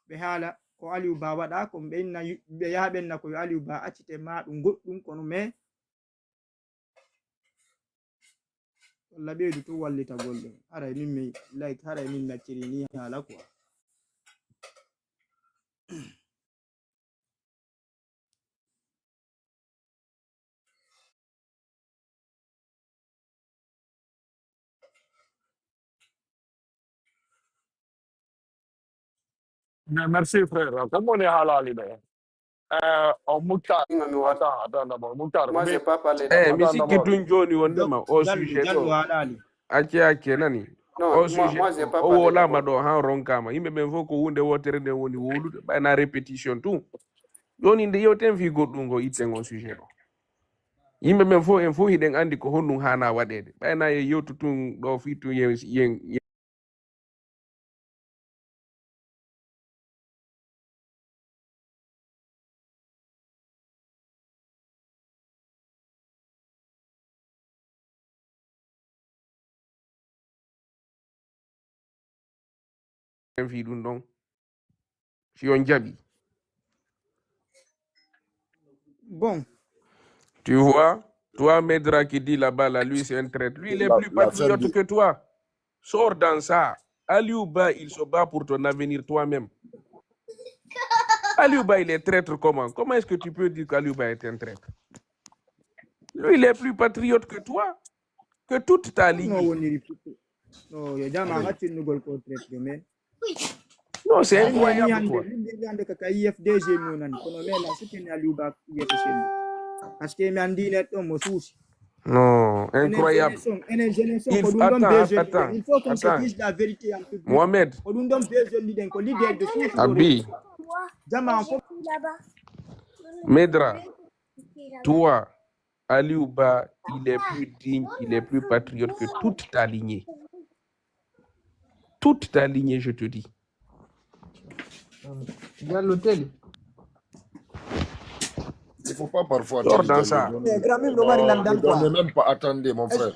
ɓe haala ko Aliou Ba waɗa ko ɓe yaha ɓenna koyo Aliou Ba accite ma ɗum goɗɗum kono mais walla ɓeydu tu wallita gollum haray min mi like haray min nacciri ni haala quoi Merci frère. Comme on est halal, on Mouktar. Attends d'abord. Mouktar, Moi, j'ai pas parlé Eh, d'abord. mi attends sikki d'abord. tun joni wondema o sujet jallu ɗo haɗali acce nani Non, o sujet moi, j'ai ɗo pas o parlé wolama d'abord. ɗo han ronkama yimɓe ɓen fof ko hunde wotere nde woni wolude ɓayna répétition tout joni nde yewten fi goɗɗum ngo itten o sujet ɗo yimɓe ɓen fof en fof hiɗen andi ko honɗum hana waɗede ɓayna e yewtu tun ɗo fi tun yen fi ɗum ɗon si on jaɓi bon tu vois toi Medra qui dit là-bas là lui c'est un traître lui il est plus La fin patriote que toi sors dans ça Aliou Ba il se bat pour ton avenir toi-même. Aliou Ba, il est traître comment? Comment est-ce que tu peux dire qu'Aliou Ba est un traître? Lui, il est plus patriote que toi, que toute ta no lignée. woniri no yo jama haccinnugol ko traite men Non, c'est linde ni incroyable, hande quoi. linde hande kaka IFDG munani kono mela sutini Aliou Ba yiyete selli par ce que mi andi neɗɗo mo suusi Non, incroyable. enen jeunesse ko ɗum ɗon besoin il faut qu'on se attends. dise la vérité en public Mohamed, ko ɗum ɗon besoin ɗiɗen ko leader de suusuɗo Abi, jama fof Medra, toi, Aliou Ba, il est plus digne, il est plus patriote que toute ta lignée. Toute ta lignée, je te dis. Diallo Teli. Il ne faut pas parfois Sors Télé dans Diallo ça. ne donnez même pas, attendez mon frère.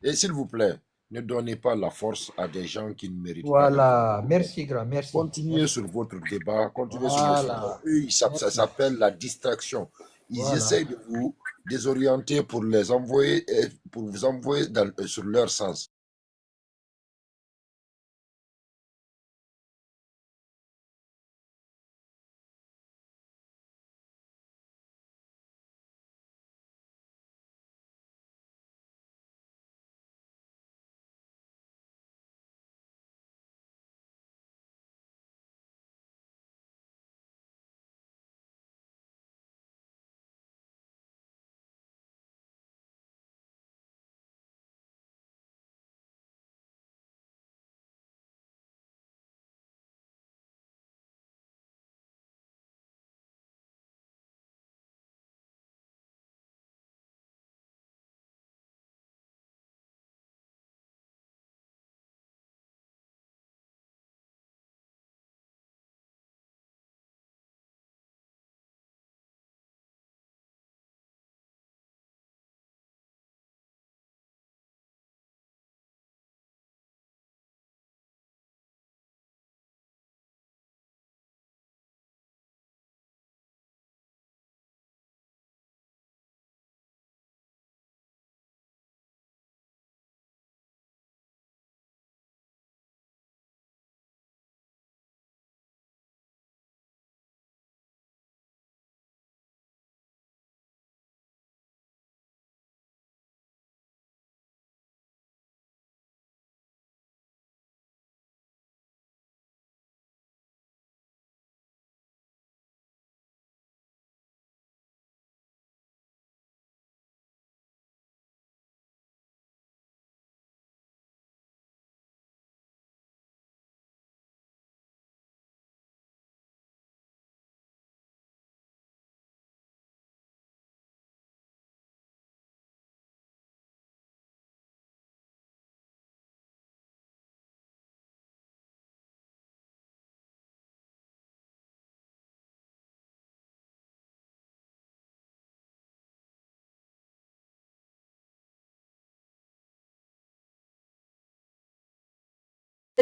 Et s'il vous plaît, ne donnez pas la force à des gens qui ne méritent pas. Voilà, merci grand, merci. Continuez sur votre débat, continuez sur votre débat. Eux, ça s'appelle la distraction. Ils essayent de vous désorienter pour les envoyer, pour vous envoyer sur leur sens.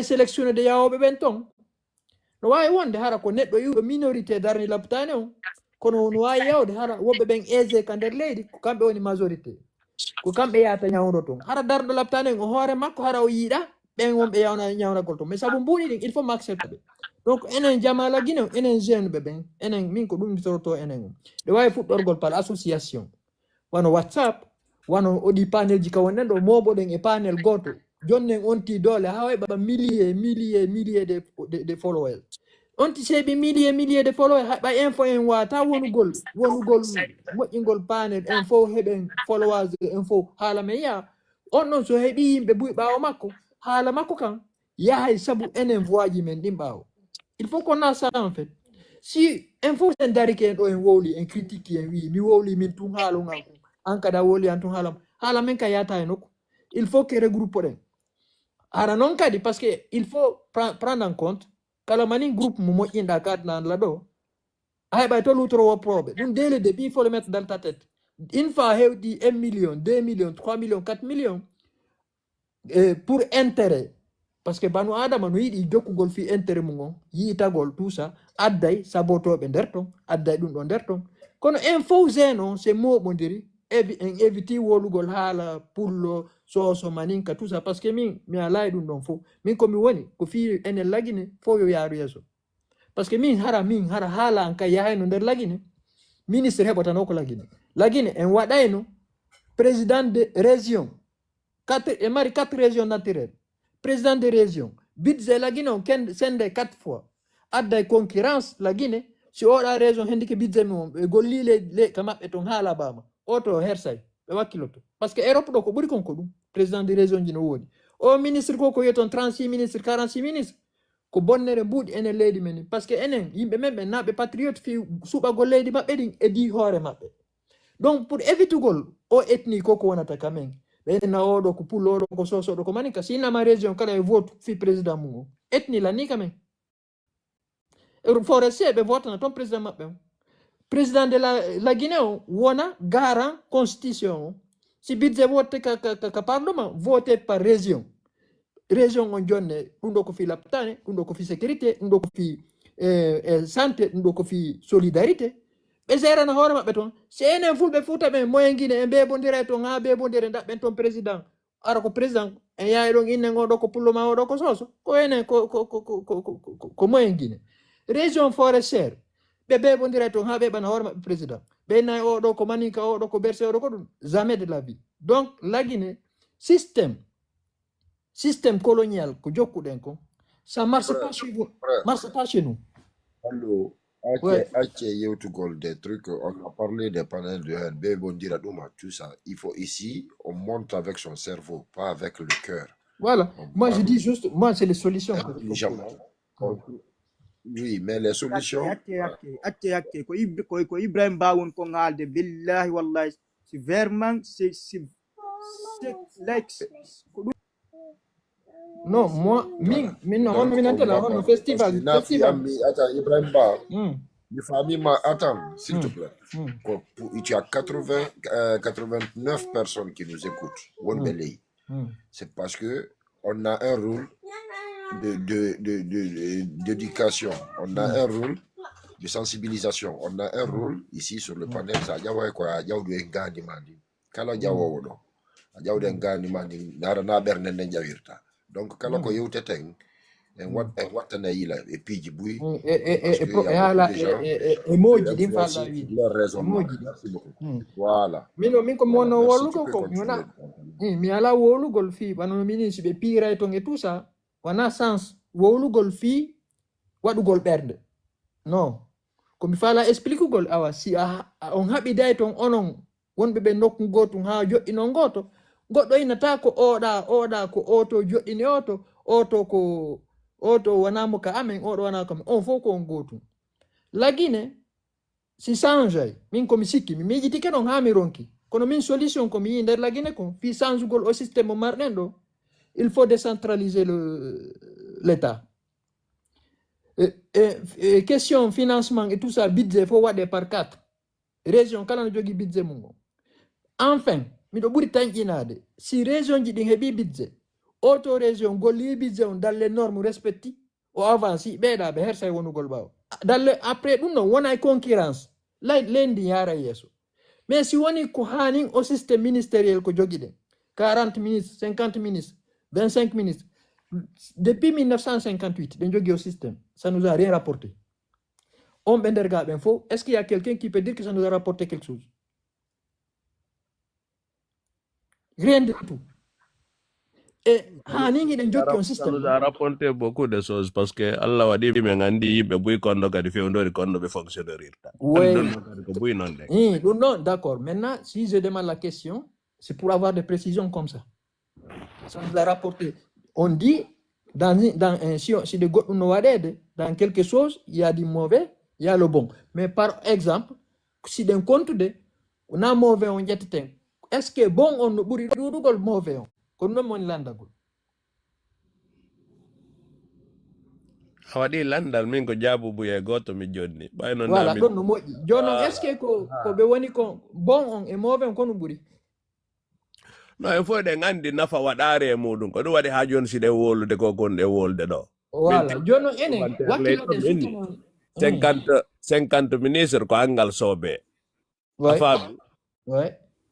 sélectionné de yawoɓe ɓen ton no wawi wonde hara ko neɗɗo iwɗo minorité darni labtane on kono no wawi yawde hara woɓɓe ɓen aisé ka nder leydi ko kamɓe woni majorité ko kamɓe yahata ñawdo ton hara darɗo labtane on o hoore makko hara o yiiɗa ɓen wonɓe yawna ñawnagol ton mais saabu mbuuɗi ɗin il faut m'accepte ɓe donc enen jamala guine enen jeune ɓe ɓen enen min ko ɗum toroto enen ɓe wawi fuɗɗorgol par association wano whatsapp wano oɗi panel ji ka wonnen ɗo moɓoɗen e panel goto jonnen onti doole ha waɗa milliers de followers onti seeɓi milliers de followers haɓa info en wata wonugol moƴƴingol panel en fo heɓen followers en fo haala men yaa on ɗon so heɓi yimɓe buy ɓaawo makko haala makko kan yahay sabu enen voix ji men ɗin ɓaawo il faut qu'on a ça en fait si en fof sen darike en ɗo en wowli en critique en wi mi wowli min tun haalungal ko an kada wowli an tun haala men ka yata e nokku il faut que regroupe ɗen hara noon kadi parce que il faut prendre en compte kala mani groupe mo moƴƴinɗa kadnan la ɗo a heɓay to lutorowo proɓe ɗum dès le début il faut le mettre dans ta tête une fois hewɗi 1 million 2 millions 3 millions 4 millions pour intérêt parce que banu adama no yiɗi jokkugol fi intérêt mum on yiitagol tout ça adday sabotoɓe nder ton adday ɗum ɗo nder ton kono en fof geno c'est moɓodiri en éviti wolugol haala pullo soso maninka tout ça parce que min mi ala e ɗum ɗon fof min komi woni ko fi enen lagine fof yo yaaru yeeso parce que min hara haala an kay yahayno nder lagine ministre heɓotano ko lagine en waɗayno président de région e mari 4 régions naturelles président de région budget lagine on sende 4 fois adda e concurrence lagine si oɗa région hendi ke budget mum ɓe golli le ka maɓɓe ton ha alabama oto hersay ɓe wakkiloto par ce que Europe ɗo ko ɓuri konko ɗum président de région ji no woni o ministre ko wiyeton 36 ministre 46 ministre ko bonnere mbuuɗi enen leydi men par ce que enen yimɓe men ɓe naɓe patriote fi suɓagol leydi maɓɓe ɗin e di hoore maɓɓe donc pour évitugol o ethnie koko wonata quand même ɓena oɗo ko pullo oɗo ko sosoɗo ko mani ka sinama région kala e vote fi président mum o ethnie la ni quand même forestier ɓe votana toon président maɓɓe o président de la Guinée o wona garant constitution o si budget vote ka parlement voté par région on jonne ɗum ɗo ko fi laptane ɗum ɗo ko fi sécurité ɗum ɗo ko fi santé ɗum ɗo ko fi solidarité ɓe serana hoore maɓɓe toon si enen fulɓe fuuta ɓen moyen guine e mbebodira toon ha mbebodire daɓɓen toon président ara ko président en yawi ɗon innen oɗo ko pullo ma oɗo ko soso ko enen ko moyen guine région forestiére ɓe mbebodira toon ha ɓeɓana hoore maɓɓe président ɓe nayi oɗo ko maninka oɗo ko berse oɗo ko ɗum jamais de la vie donc lagine système colonial ko jokkuɗen ko ça marche pas chez nous Allo, ouais. Yewtugol des trucs, on a parlé des panels de NB, Bondira Douma, tout ça. Il faut ici, on monte avec son cerveau, pas avec le cœur. Voilà, On moi je parle dis juste, moi c'est les solutions que je intelligemment. propose. Oui, mais les solutions. acte ko Ibrahim Bawon ko ngalde billahi wallahi c'est vraiment c'est like Non, moi, non, on festival. Attends, Ibrahim Ba, les familles, attends, s'il te plaît. Tu as 89 personnes qui nous écoutent. C'est parce que on a un rôle d'éducation, on a un rôle de sensibilisation, on a un rôle ici sur le panel. Ça y a quoi, il y a un gars qui m'a dit, kala jawo wono, il y a un gars qui m'a dit, nara berne n'enjawirta. Donc kala ko yewteten en wattana yila e piiji buy emoji din falla wi leur raisonnement. Merci beaucoup. Voilà. Min ko mono wolugo ko mi ala wolugol fi bano ministre be pira ton et tout ça wana sens wolugol fi wadugol berde non ko mi fala explique gol awa si on haɓi day ton onon wonɓe ɓe nokku gotum ha joɗɗino goto goɗɗo inata ko oɗa ko oto joɗɗini oto ko oto wanamo ka amen oɗo wana kam on fof ko on gotum lagine si change min komi sikki mi miijitike ɗon ha mi ronki kono min solution komi yi nder lagine ko fi changugol o systéme mo marɗen ɗo il faut décentraliser l'état question financement et tout ça budget faut waɗe par 4 région kala no jogui budget mum o enfin miɗo ɓuri tañƴinade si région ji ɗin heeɓi budget autorégion golli budget on dans les normes respectées o avanci ɓeeɗa ɓe hersay wonugol ɓawo après ɗum non wona concurrence lendi yara yeeso mais si woni ko hanin au système ministériel ko jogui ɗen 40 ministres 50 ministres 25 ministres depuis 1958 ɗen jogui au système ça nous a rien rapporté on ɓe nder gaɓen fo est ce qu'il y a quelqu'un qui peut dire que ça nous a rapporté quelque chose? Rien du tout. Et haningi ɗen jogui un Ça système nous a rapporté beaucoup de choses parce que Allah waɗi ɓe gandi yimɓe buy kondo kadi fewdori kondo ɓe fonctionnerirta oui ko buy non de non d'accord maintenant si je demande la question c'est pour avoir des précisions comme ça nous a rapporté on dit si de goɗɗum no waɗede dans quelque chose il y a du mauvais il y a le bon mais par exemple si ɗen kontude na mauvais on ƴetteten est ce que bon on no ɓuuri ɗuɗugol mauvais on ko non woni landagol a waɗi landal min ko jaabubuye goto mi jonni ɓayno voilà ɗon no moƴƴi joni noon est ce que ko ɓe woni ko bon on e mauvais on ko no ɓuuri no en fof ɗen andi nafa waɗare e muɗum ko ɗum waɗi ha joni siɗen wolude ko gonɗe wolde ɗo voilà joni noon enen wakkiloɗen 50 ministre ko angal soobe a faami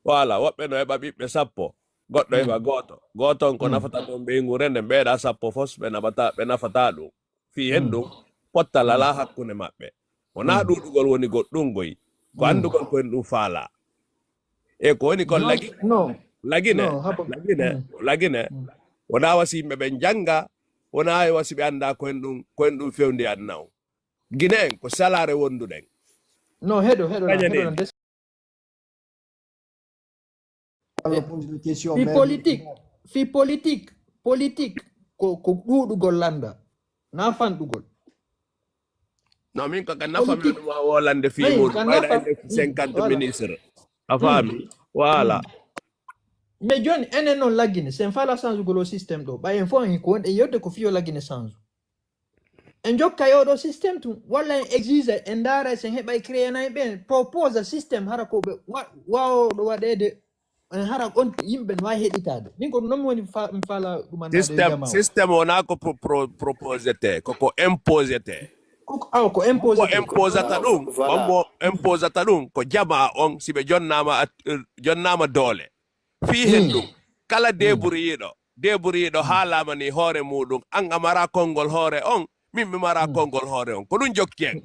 voilà woɓɓe no heɓa ɓiɓɓe 10 goɗɗo heɓa goto on ko nafata ɗum ɓeygu rende ɓeeɗa 10 fos ɓe nafata ɗum fi hen ɗum pottal ala hakkunde maɓɓe wona ɗuɗugol woni goɗɗum goyi ko andugol koyen ɗum faala e ko woni kon lagine wona wasi yimɓe ɓe janga wona wasi ɓe anda koyen ɗum fewndi adnaw guine en ko salare wonduɗen non heɗo fi politique ko ɗuɗugol landa na fanɗugol non min kaka nafa mi ɗum wawo lande fi muɗum ɓayɗa 50 ministre a faami voilà mais joni enen noon laggine sen fala changugol o systéme ɗo ɓayen fo en ko wonɗe yewde ko fiyo laggine change en jokka yoɗo systéme tum walla en exige en ndaara sen heɓa créé nayi ɓen propose systéme hara ko ɓe wawoɗo waɗede en hara on yimɓe no wawi heɗitade min ko noon woni mi fala ɗumannade systéme wona ko proposete koko imposete ko imposata ɗum onmo imposata ɗum ko jama on siɓe jonnama doole fi hen ɗum kala deburiyiɗo haalama ni hoore muɗum an amara konngol hoore on min mi mara konngol hoore on ko ɗum jokki en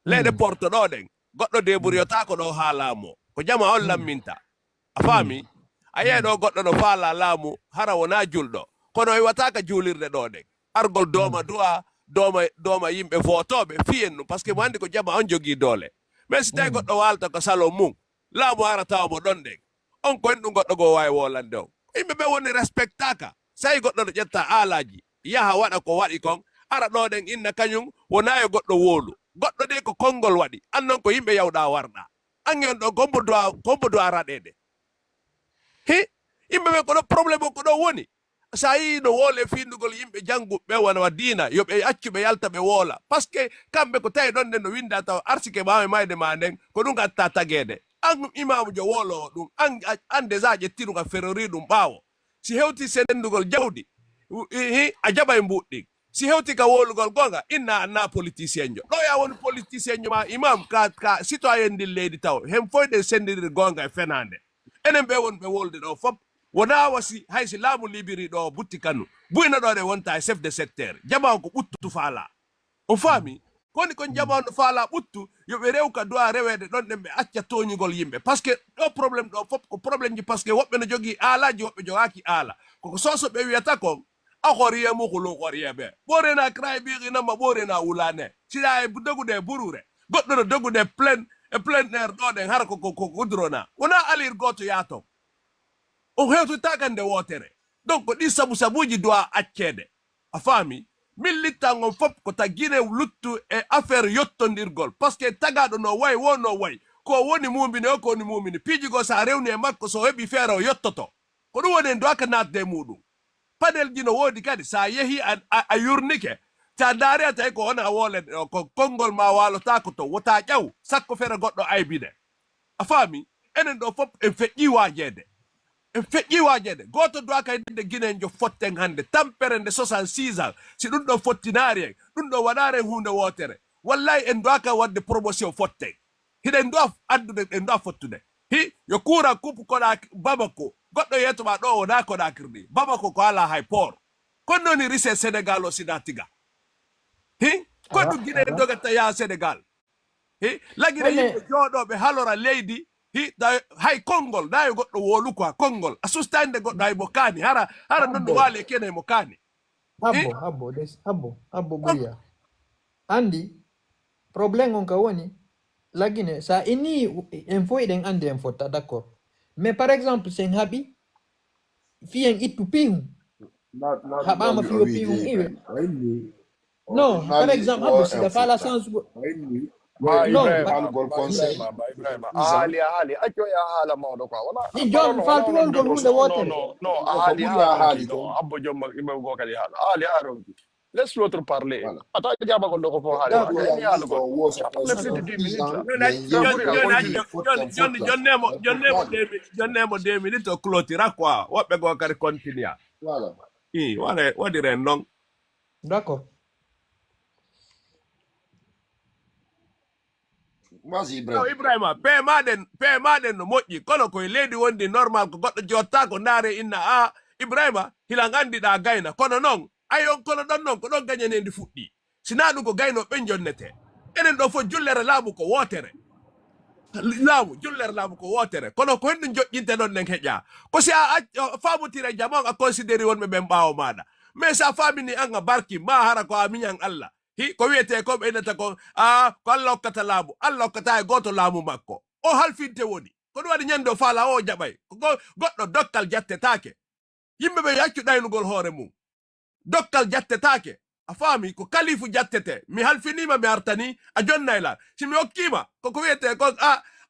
leyɗe porto ɗo ɗen goɗɗo deburiyota ko ɗo haalamo ko jama on lamminta a faami a yeeɗo goɗɗo no faala laamu hara wona julɗo kono iwataka juulirde ɗo ɗen argol dooma du'a dooma yimɓe votoɓe fiyen ɗum par ce que mo andi ko jama on jogii doole mais si tawi goɗɗo walta ko salon mum laamu ara tawamo ɗon ɗen on ko en ɗum goɗɗo go wawi wolande o yimɓe ɓe woni respectaka sayi goɗɗo no ƴetta aalaji yaha waɗa ko waɗi kon ara ɗo ɗen inna kañum wona e goɗɗo woolu goɗɗo de ko konngol waɗi an noon ko yimɓe yawɗa warɗa an en ɗo gombo doa raɗede yimɓe ɓe ko ɗo probléme o ko ɗo woni sa yi no woole findugol yimɓe jannguɓe wona diina yoɓe accuɓe yalta ɓe woola par ce que kamɓe ko tawi ɗon nden no winda taw arsike mawe mayde ma nden ko ɗum gatta tagede an imamu jo woolowo ɗum an déjà ƴettiɗum a ferori ɗum ɓaawo si hewti sendugol jawdi a jaɓa e mbuɗɗi si hewti ka woolugol gonga inna anna politicien jo ɗo ya woni politicien jo ma imam ka citoyen ndin leydi taw hen foyɗe sendiriri gonga e fenande enen ɓe wonɓe wolde ɗo fop wona wasi haysi laamu libiri ɗo butti kanu buyna ɗo ɗe wonta e chef de secteur jama ko ɓuttu faala o faami koni kon jama on faala ɓuttu yoɓe rew ka dowa rewede ɗon ɗen ɓe acca toñugol yimɓe par ce que ɗo probléme ɗo fop ko probléme ji par ce que woɓɓe no jogii aalaji woɓɓe jogaki aala koko soso ɓe wiyata kon a horiye mukulu horiyeɓe ɓorena kra ɓirinama ɓorena wulane siɗa e dogude burure goɗɗo no dogude plein air ɗo ɗen hara ko gudrona wona alir goto yaato o hewtotaka nde wotere donc ɗi sabuji dowa accede a faami min littangon fop ko taggine luttu e affaire yottodirgol par ce que tagaɗo no way wonno way ko woni mumini o ko woni mumini piijigo sa rewni e makko so heɓi feere o yottoto ko ɗum woni en doaka natde e muɗum panel ji no woodi kadi sa yeehi a yurnike ta daari a tawi ko wona woole ko konngol ma walotako to wota ƴaw sakko feere goɗɗo aybide a faami enen ɗo fop en feƴƴi wajeede e feƴƴi wajede goto doa kayde guinen jo fotten hande tampere nde 66 ans si ɗum ɗo fottinaari en ɗum ɗo waɗare hunde wotere wallahi en doa ka wadde promotion fotten hiɗen doa addude en doa fottude hi yo kura kupu koɗa Bamako goɗɗo yetoma ɗo wona Conakry Bamako ko ala hay port kon noni rise Sénégal o sina tiga hi koɗɗum guine en dogata yaa Sénégal hi lagine yimɓe jooɗoɓe halora leydi hay konngol nayi goɗɗo wolu quoi konngol a sustande goɗɗo hay mo kaani hara non no waali e kene mo kaani habbo ɓuriya andi probléme on ka woni lagine sa ini en fo eɗen andi en fotta d'accord mais par exemple sen haaɓi fiyen ittu pihum haɓama fiyo pihum iwe non par exemple habbo sika fala sens Ibrahima ahali acco ya hala mawɗo quoi wala ni jom faltugol gol hunde wotere non ahali abbo jomma imam go kadi hala ahali aronki laisse l'autre parler ata jaba ko ko fo haali jonnemo 2 minutes o clôtura quoi woɓɓe go kadi continue i waɗiren noon d'accord Ibrahima pemaɗen no moƴƴi kono koye leydi wondi normal ko goɗɗo jotta ko ndaare inna Ibrahima hila gandiɗa gayna kono noon ayon kono ɗon noon ko ɗon gañanendi fuɗɗi sina ɗum ko gayno ɓen jonnete enen ɗo fof jullere laamu ko wotere jullere laamu ko wotere kono ko henɗum joƴƴinte ɗon nen heƴa ko si a famotira jamon a considéri wonɓe ɓen ɓaawo maɗa mais sa famini an a barki ma hara ko a miñan Allah ko wiyete ko ɓeynata ko ko Allah hokkata laamu Allah hokkata e goto laamu makko o halfinte woni ko ɗum waɗi ñande o faala o jaɓay ko goɗɗo dokkal jattetake yimɓe ɓe yaccu ɗaynugol hoore mum dokkal jattetake a faami ko kalifu jattete mi halfinima mi artani a jonnayla simi hokkima koko wiyete ko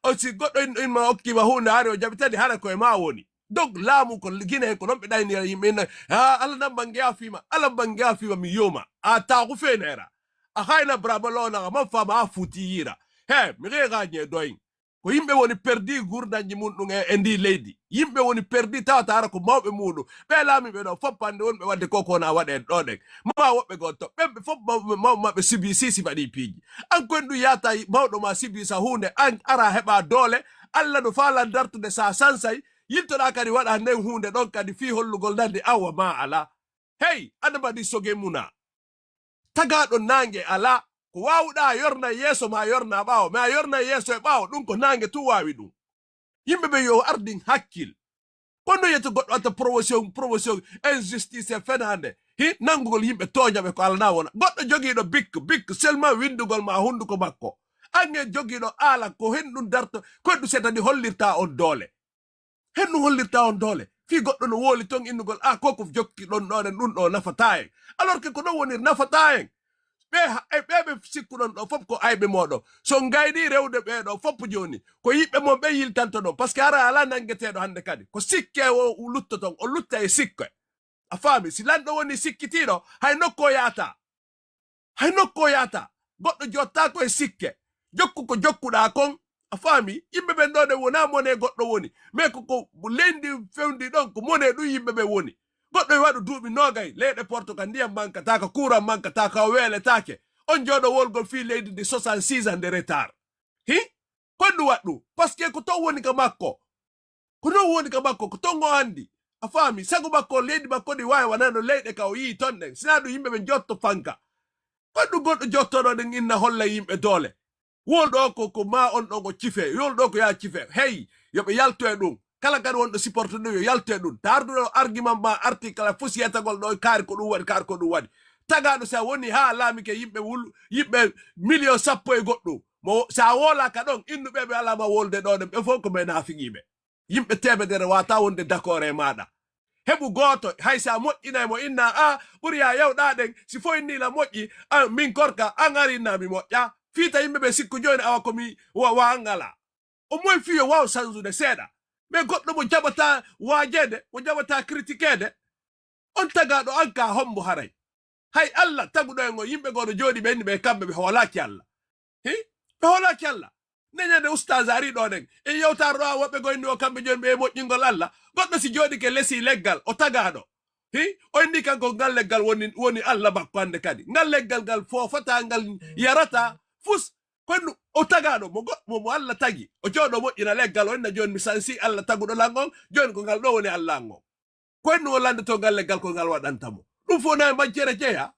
o si goɗɗo inma hokkima hunde haari o jaɓitani hara koye ma woni donc laamu ko guine ko noon ɓe ɗaynira yimɓe Allah nan bange a fima mi yoma a taku fenera a hayna braba lona man fama a fuuti yira mi regañe doyin ko yimɓe woni perdi gurdaji mum ɗum e ndi leydi yimɓe woni perdi tawata hara ko mawɓe muɗum ɓe laamiɓe ɗo foppande wonɓe wadde kokona waɗen ɗoɗen ma woɓɓe gon to ɓemɓe fof mawɓe sibi sisi baɗi piiji an koyen ɗum yata mawɗo ma sibi sa hunde an ara heɓa doole Allah no falan dartude sa sansay yiltoɗa kadi waɗa nden hunde ɗon kadi fi hollugol nande awa ma ala hey aɗa mbaɗi soge muna tagaɗo nangue ala ko wawɗa yorna yeeso ma yorna ɓaawo ma yorna yeeso e ɓaawo ɗum ko nangue tu wawi ɗum yimɓe ɓe yo ardin hakkil kono yeto goɗɗo watta promotion injustice e fenande nangugol yimɓe toñaɓe ko alana wona goɗɗo joguiɗo bik seulement windugol ma hunduko makko ange joguiɗo ala ko henɗum darto koɗɗum setadi hollirta on doole henɗum hollirta on doole fi goɗɗo no woli ton innugol koko jokki ɗon ɗonen ɗum ɗo nafata en alors que ko ɗon woni nafata en ɓeɓe sikkuɗon ɗo fof ko ayɓe moɗon so gayni rewde ɓeɗo fopp joni ko yiɓɓe mon ɓe yiltanto ɗon par ce que hara ala nangueteɗo hande kadi ko sikke o lutta ton o lutta e sikke a faami si lanɗo woni sikkitiɗo hay nokko yata goɗɗo jotta ko e sikke jokku ko jokkuɗa kon a faami yimɓe ɓen ɗo de wona mone goɗɗo woni mais koko leydi fewndi ɗon ko mone ɗum yimɓe ɓe woni goɗɗo e waɗu duuɓi nogay leyɗe portugal ndiyam mankataka courant mankataka o weeletake on jooɗo wolgol fi leydi de 66 ans de retard konɗum waɗɗu par ce que ko ton woni ka makko ko ton o andi a faami sago makko leydi makko ɗi wawi wanano leyɗe ka o yii ton ɗen sina ɗum yimɓe ɓe jotto fanka konɗum goɗɗo jottoɗo ɗen inna holla yimɓe doole wolɗo ko ma on ɗon o cife wolɗo ko ya cife hey yoɓe yalto e ɗum kala kadi wonɗo supporte ɗum yo yalte ɗum ta arduɗo argument ma article a fusi yetagol ɗo kaari ko ɗum waɗi tagaɗo sa woni ha laamike yimɓe million 10 e goɗɗum mo sa wolaka ɗon innuɓe ɓe alama wolde ɗoɗen ɓe fof ko men nafiqiɓe yimɓe temedere wata wonde d'accord e maɗa heɓu goto hay sa moƴƴinay mo inna ɓuuri ya yewɗaɗen si fo innila moƴƴi min korka an arinna mi moƴƴa fiita yimɓeɓe sikku joni awa komi wa an ala o moy fiyo waw sansude seeɗa mais goɗɗo mo jaɓata waajede mo jaɓata critiquede on tagaɗo an ka hombo haray hay Allah taguɗo en o yimɓe gono jooɗi ɓe inni ɓe kamɓe ɓe hoolaki Allah ɓe hoolaki Allah neñande oustaz ari ɗo ɗen e yewtarɗo a woɓɓe goyni o kamɓe joni ɓe e moƴƴingol Allah goɗɗo si jooɗi ke lesi leggal o tagaɗo o indi kanko ngal leggal woni Allah makko hande kadi ngal leggal ngal fofata ngal yarata fus konno o tagaɗo mo Allah tagi o jooɗo moƴƴina leggal o inna joni mi sansi Allah taguɗo langon joni ko ngal ɗo woni Allah ngon konno o landato ngal leggal ko ngal waɗantamo ɗum fo na majjere jeeya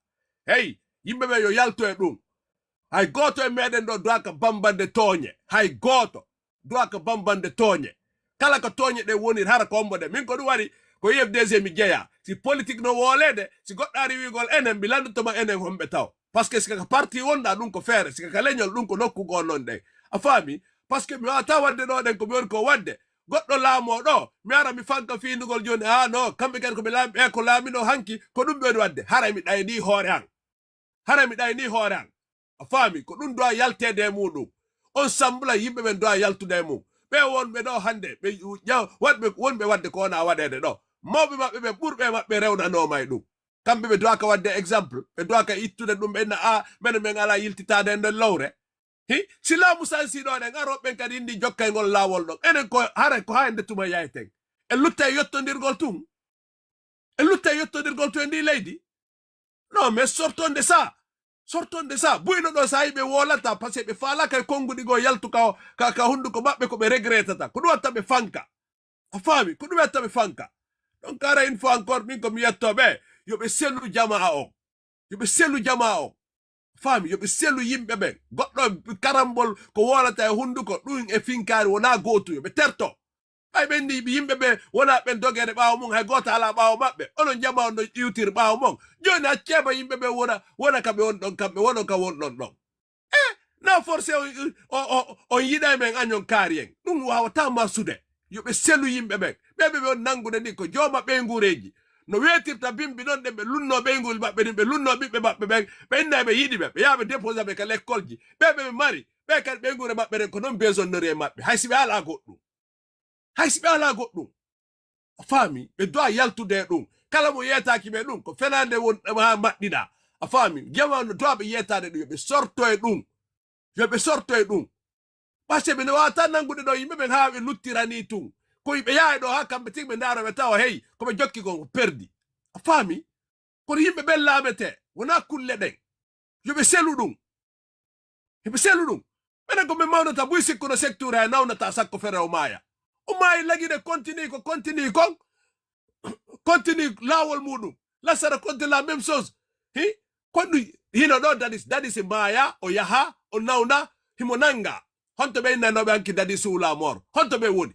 hey yimɓe ɓe yo yalto e ɗum hay goto e meɗen ɗo doaka bambande tooñe hay goto doaka bambande tooñe kala ko tooñe ɗe woni hara ko ombo de min ko ɗum waɗi ko yefdg mi jeeya si politique no wolede si goɗɗo ari wigol enen mi landotoma enen homɓe taw par ce que sika parti wonɗa ɗum ko feere sika ka leñol ɗum ko nokkugo non ɗen a faami par ce que mi wawata wadde ɗo ɗen ko mi woni ko wadde goɗɗo laamoo ɗo mi ara mi fanka fiindugol joni no kamɓe kadi koɓe laami ɓe ko laamino hanki ko ɗum ɓe waɗi wadde hara mi ɗayni hoore an hara mi ɗayni hoore an a faami ko ɗum dowa yaltede e muɗum on sambula yimɓe ɓen dowa yaltude e mum ɓe wonɓe ɗo hande ɓe wonɓe wadde ko wona waɗede ɗo mawɓe maɓɓe ɓe ɓurɓe maɓɓe rewnanoma e ɗum kamɓe ɓe dowa ka wadde exemple ɓe dowa ka ittude ɗum ɓe inna mene men ala yiltitade e nder lowre si laamu sansiɗo ɗen aroɓɓen kadi indi jokkaygol laawol ɗon enen ko hara ko ha en dettuma yayten en lutta e yettodirgol tun en lutta e yettodirgol to e ndi leydi non mais sortonde ça buyno ɗo sa yiɓe wolata par ce que ɓe falaka e konguɗi go yaltu ka hunduko maɓɓe ko ɓe regrettata ko ɗum watta ɓe fanka a faami ko ɗum watta ɓe fanka donc ara une fois encore min ko mi yettoɓe yoɓe sellu jama'a o faami yoɓe sellu yimɓe ɓen goɗɗo karambol ko wolata e hunduko ɗum e finkari wona gotu yoɓe terto hay ɓen ni yimɓe ɓe wona ɓen dogere ɓaawo mum hay goto ala ɓaawo maɓɓe onon jama on no iwtir ɓaawo mon joni acceba yimɓe ɓe wona kaɓe won ɗon kamɓe wonon ka wonɗon ɗon na forcé on yiɗa men añon kaari en ɗum wawata masude yoɓe sellu yimɓe ɓen ɓeɓe ɓe on nangude ndi ko jooma ɓeygureji no wetirta bimbi ɗon ɗen ɓe lunno ɓeygol maɓɓe ɗin ɓe lunno ɓiɓɓe maɓɓe ɓen ɓe inna ɓe yiɗi ɓe yaaɓe déposé ɓe ka l'école ji ɓeɓe ɓe mari ɓe kadi ɓeygure maɓɓe ɗen ko noon besonnori e maɓɓe hay si ɓe ala goɗɗum a faami ɓe dowa yaltude ɗum kala mo yetaki ɓe ɗum ko fenande won ha maɗɗiɗa a faami jamanu dowa ɓe yetade ɗum yoɓe sorto e ɗum ɓace ɓe ne wawata nangude ɗo yimɓe ɓen ha ɓe luttirani tun ko ɓe yaha ɗo ha kamɓe tigi ɓe ndaroɓe tawa hey koɓe jokki gon ko perdi a faami kono yimɓe ɓen laamete wona kulle ɗen yoɓe selu ɗum ɓenen koɓe mawnata buy sikkuno secteur ha nawnata sakko fere o maayi laguide continue laawol muɗum lasara continue la même chose konɗu hino ɗo dadis maaya o yaha o nawna himo nanga honto ɓe innanoɓe hanki dadi suula mor honto ɓe woni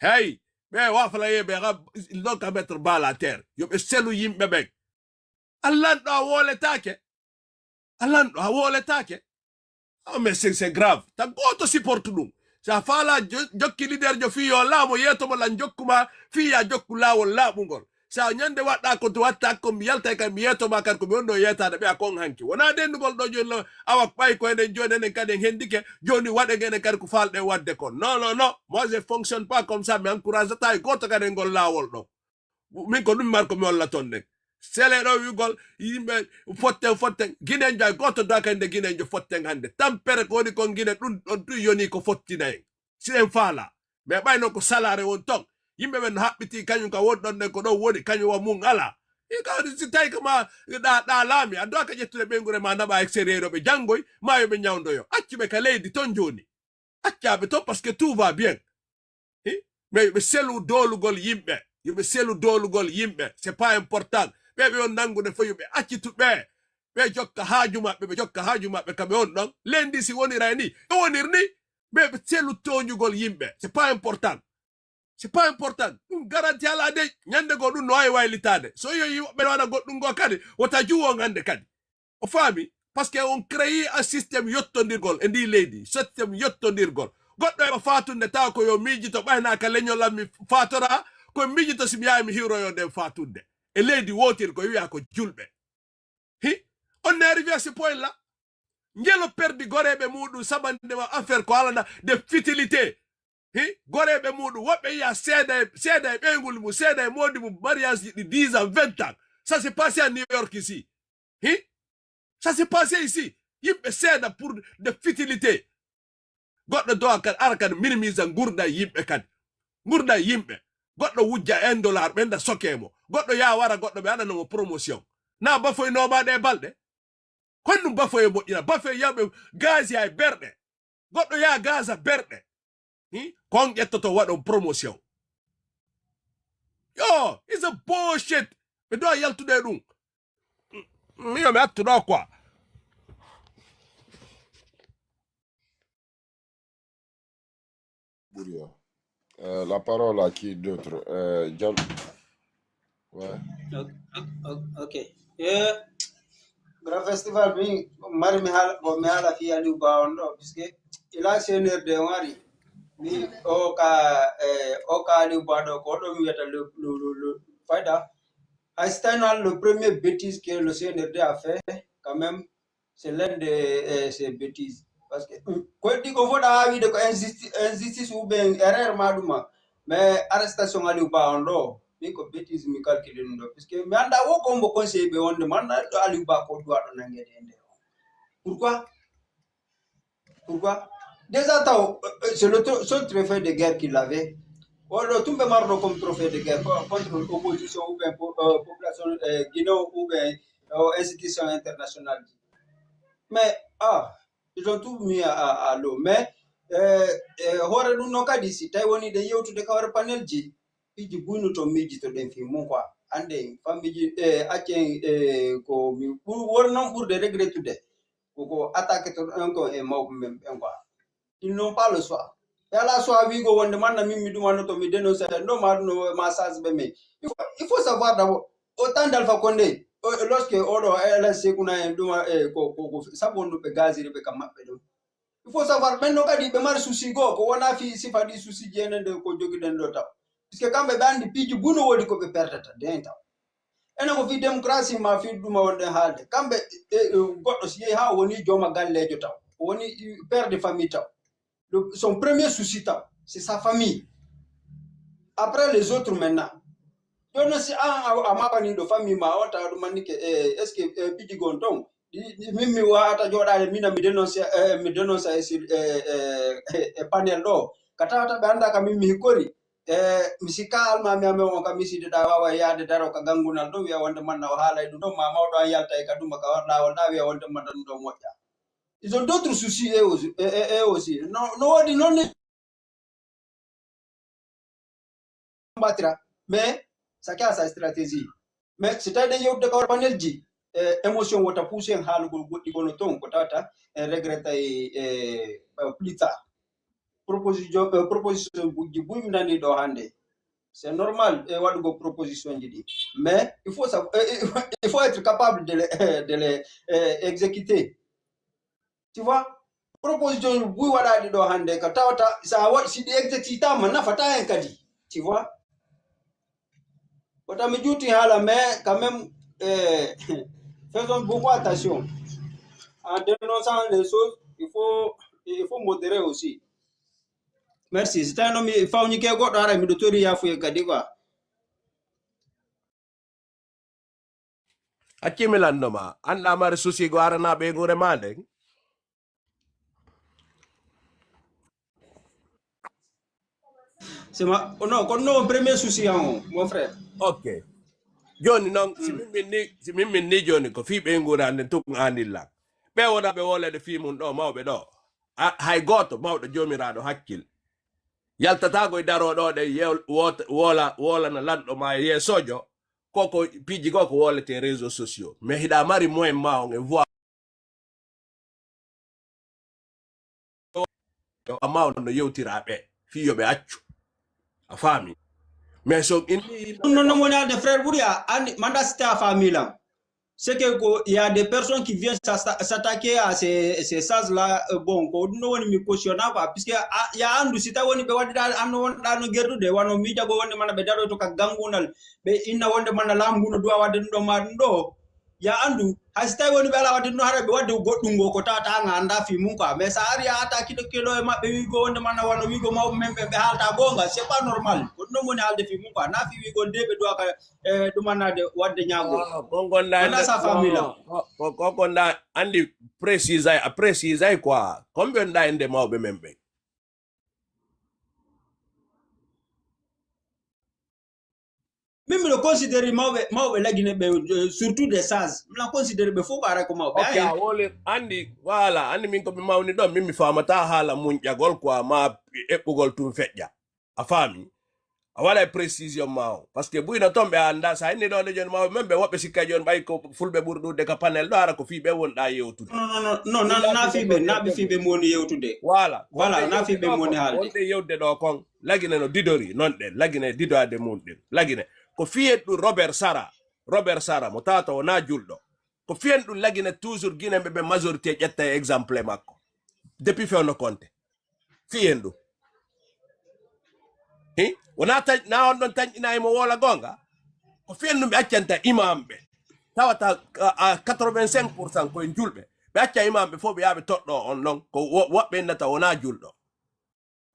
hey ɓe wafala yeɓe donc à mettre bas la terre yoɓe selu yimɓe ɓen allanɗo a woletake mais c'est grave tan goto supporte ɗum sa faala jokki leader jo fiyo laamo yetomo lan jokkuma fiya jokku laawol laaɓugol sa ñande waɗɗa ko to watta ko mi yalta kadi mi yetoma kadi ko mi wonno yetade ɓe a kon hanki wona dendugol ɗo joni awa ɓay ko enen joni enen kadi en hendike joni waɗe enen kadi ko falɗe wadde kon non moi je fonctionne pas comme ça mi encourage ta e goto kadi ngol laawol ɗo min ko ɗum mar ko mi walla ton nden sele ɗo wigol yimɓe fotten guinejo ay goto doka nde guinejo fotten hande tampere ko woni kon guine ɗum ɗon tu yoni ko fottina en si en faala mais ɓayno ko salare won ton yimɓe ɓen haɓɓiti kañum ka wonɗon ɗen ko ɗo woni kañum wa mum ala kawdi si tawi ko ma ɗa laami a doka ƴettude ɓeygure ma naɓa extérieur o ɓe janggoy ma yoɓe ñawdoyo accuɓe ka leydi ton joni accaɓe ton par ce que tout va bien mais yoɓe selu dolugol yimɓe c'est pas important ɓeɓe on nangude fo yoɓe accituɓe ɓe jokka haaju maɓɓe kamɓe on ɗon lendi si wonira ni ɗo wonir ni ɓeɓe selu toñugol yimɓe c'est pas important ɗum garanti ala de ñande go ɗum no wawi waylitade so yoyi woɓɓe waɗa goɗɗum go kadi wota juwon hande kadi o faami par ce que on créé un systéme yettodirgol e ndi leydi systéme yettodirgol goɗɗo eɓa fatunde tawa ko yo miijito ɓaynaka leñollam mi fatora ko miijito simi yawi mi hiroyo nden fatunde e leydi wotir ko wiya ko julɓe on est arrivé à ce point là ngelo perdi goreɓe muɗum saɓandema affaire ko alana de futilité goreɓe muɗum woɓɓe yiya seeda e ɓeygol mum seeda e modi mum mariage ɗi 10 ans 20 ans ça s'est passé à New York ici ça s'est passé ici yimɓe seeɗa pour de futilité goɗɗo dowa kadi ara kadi minimise gurda yimɓe kadi gurda yimɓe goɗɗo wujja $1 ɓenda sokemo goɗɗo ya wara goɗɗo ɓe aɗanomo promotion na bafoye nomaɗe e balɗe honɗum bafoye moƴƴina bafoye yawɓe gaz ya e berɗe goɗɗo ya gaza berɗe kon ƴettoto waɗon promotion yo is a bullshit ɓe dowa yaltude ɗum miyo mi attuɗo quoi. La parole à qui d'autre? John. Ouais. Ok. Grand festival bi mari mi hala fi Aliou Ba on do puisque il a senior de wari mi o ka Aliou Ba do ko do mi weta le faida Einstein le premier bêtise que le CNRD a fait quand même c'est l'un de ces bêtises parce que ko di ko foda hawi de ko injustice ou bien erreur maduma mais arrestation Aliou Ba on do mi ko bêtise mi calculer ndo puisque mi anda wo ko mbo conseil be wonde man do Aliou Ba ko do do nangede ende pourquoi déjà taw c'est le seul trophée de guerre qu'il avait le tout marre comme trophée de guerre contre l'opposition ou bien population guinéenne ou bien institution internationale mais ils ont tout mis à l'eau mais hore dum no kadi si tay woni de yewtude kawre panel ji iji bunu to miji to den fi mon quoi ande famiji accen ko mi won non pour de regretter ko attaquer to encore et maw même quoi ils n'ont pas le choix et la choix wi go wonde man na mimi dum wonno to mi dénoncer no ma no massage be me il faut savoir d'abord autant d'Alpha Condé lorsque odo LSC kuna nduma ko sabondo be gaziri be kamabbe do il faut savoir benno kadi be mar souci go ko wona fi sifadi souci jenende ko jogi den do taw puisque kambe bandi piji bunu wodi ko be perdata den taw ene ko fi démocratie ma fi duma wonde haalde kambe goddo si ha woni joma gallejo taw woni père de famille taw son premier souci taw c'est sa famille après les autres maintenant dono si amabani do famille ma wata do manike est-ce que piji gonton mimi wata jodale mina mi dénoncer sur panel do kata banda ka mimi hikori misika alma mi on ka miside da wawa yaade daro ka gangunal do wiya wonde man na haala do ma mawdo an yalta e kaduma ka wala wala wiya wonde man do moƴƴa ils ont d'autres soucis aussi no wadi non battra mais chacun a sa stratégie mais c'est-à-dire yewde ka panel ji émotion wata pousser haalugol goddi gono ton ko tata regretta plus tard proposition buji bumi nani do hande c'est normal wadugo proposition ji mais il faut être capable de les exécuter tu vois proposition bui wadadi do hande ka tawata sa wat si di exécuter man nafata en kadi tu vois wata mi juti hala mais quand même faisons beaucoup attention en dénonçant les choses il faut modérer aussi. Merci. C'est un homme qui fait que goddo ara mi do tori ya fu kadi quoi. Accimilandoma anda mare susi go arana be ngure mande C'est ma non kon no premier souci mon frère. OK joni non si min ni joni ko fi be ngure ande tuk anilla be wona be wolede fi mun do mawbe do hay goto mawdo jomiraado hakkil yaltatago e daroɗo ɗe wola na lanɗo ma yeesojo koko piji ko ko wolete réseaux sociaux mais hiɗa mari moyen ma on e voix amma no yewtiraɓe fiyoɓe accu a faami mais so non woni de frère Bouria andi manda cité a famille là c'est que il y a des personnes qui viennent s'attaquer à ces sages là bon ko no woni mi cautionna quoi puisque il y a andu sita woni be wadi ando no gerdude wano mi jago wonde man be daro to ka gangunal be inna wonde man lamguno do wadde do ma do ya andu hastai woni bela wadde no harabe wadde goddum go ko tata nganda fi mun quoi mais ça ari ata kido kilo e mabbe wigo wonde man wona wigo maw membe be halta gonga c'est pas normal ko non woni halde fi mun quoi na fi wigo debe do ka dumanade wadde nyaago Kongonda sa famila kongonda andi precise quoi combien da ende mawbe membe même le considérer mawbe lagine be surtout des sages la considérer be foko ara ko mawbe okay wole andi wala andi min ko mi mawni do min mi famata hala mun jagol quoi ma ebbugol tum fejja a fami a wala précision maw parce que buyna tombe anda sa ni do de jon maw membe wobbe sikka jon bay ko fulbe burdu de ka panel do ara ko fi be wonda yewtude non na fi be moni yewtude voilà na fi be moni halde wonde yewde do kon lagine no didori non de lagine didade mun de lagine ko fiet du Robert Sara mo tata wona juldo ko fien du lagine toujours gine be majorité jetta exemple makko depuis fewno konte fien du wona tan na on don tan ina mo wola gonga ko fien dum be accanta imam be tawata 85% ko en julbe be acca imam be fo be yabe toddo on non ko wobbe nata wona juldo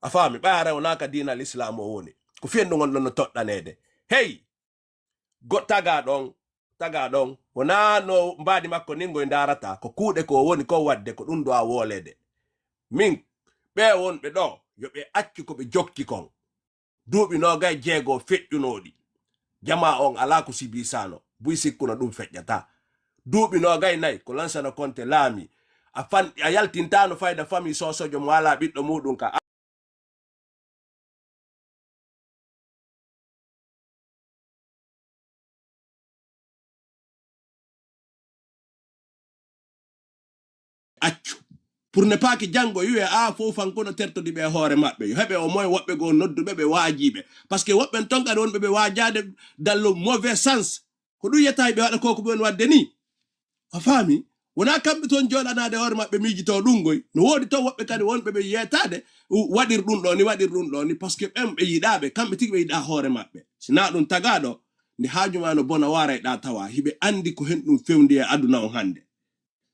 a fami baara wona ka dina l'islam o woni ko fien dum on non toddanede hey go taga don wona no mbadi makko ningo ndarata ko kuude ko woni ko wadde ko dum do a wolede min be won be do yo be acci ko be jokki kon duubi no gay jeego feƴƴunodi jama on ala ko sibisano buy sikkuno dum feƴƴata duubi no gay nay ko lansana konte laami a yaltintano fayda famille sosojo mo wala biddo mudum ka accu pour ne pas que jango yu fo fankono tertodi be hoore mabbe yo hebe o moy wobbe go noddube be waajibe parce que wobbe tonka won be waajade dans le mauvais sens ko du yeta be wada koko be wadde ni a fami wona kambe ton jolanade hoore mabbe miji to dungoy no wodi to wobbe kadi wonbe be yetade wadir dum do ni parce que be yidabe kambe tigi be yida hoore mabbe sina dum tagado ni haajuma no bona wara da tawa hibe andi ko hen dum fewndi e aduna on hande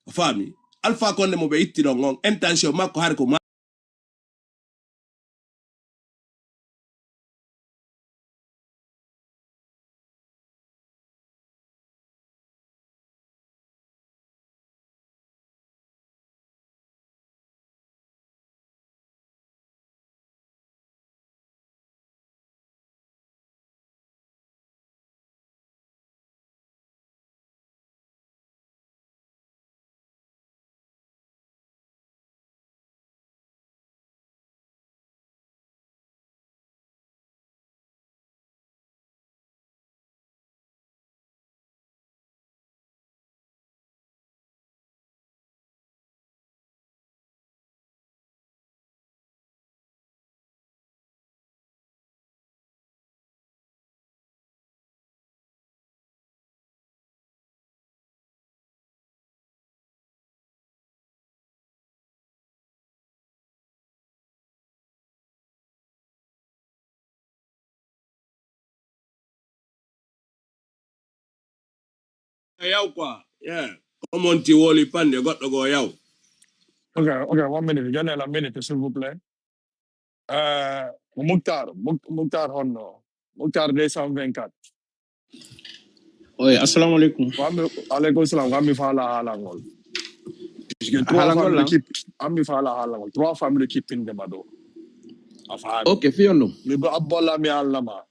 a fami Alpha Condé mo be itti don on intention makko har ko yaw quoi yeah omonti woli pande goddo go yaw Okay, 1 minute. Janela minute, s'il vous plaît. Mukhtar Honno. Mukhtar 224. Oui, assalamu alaikum. Alaikum salam. Gami fala halangol. Puisque trois familles qui pindent Mado. Ok, fiono. Mais abola mi alama.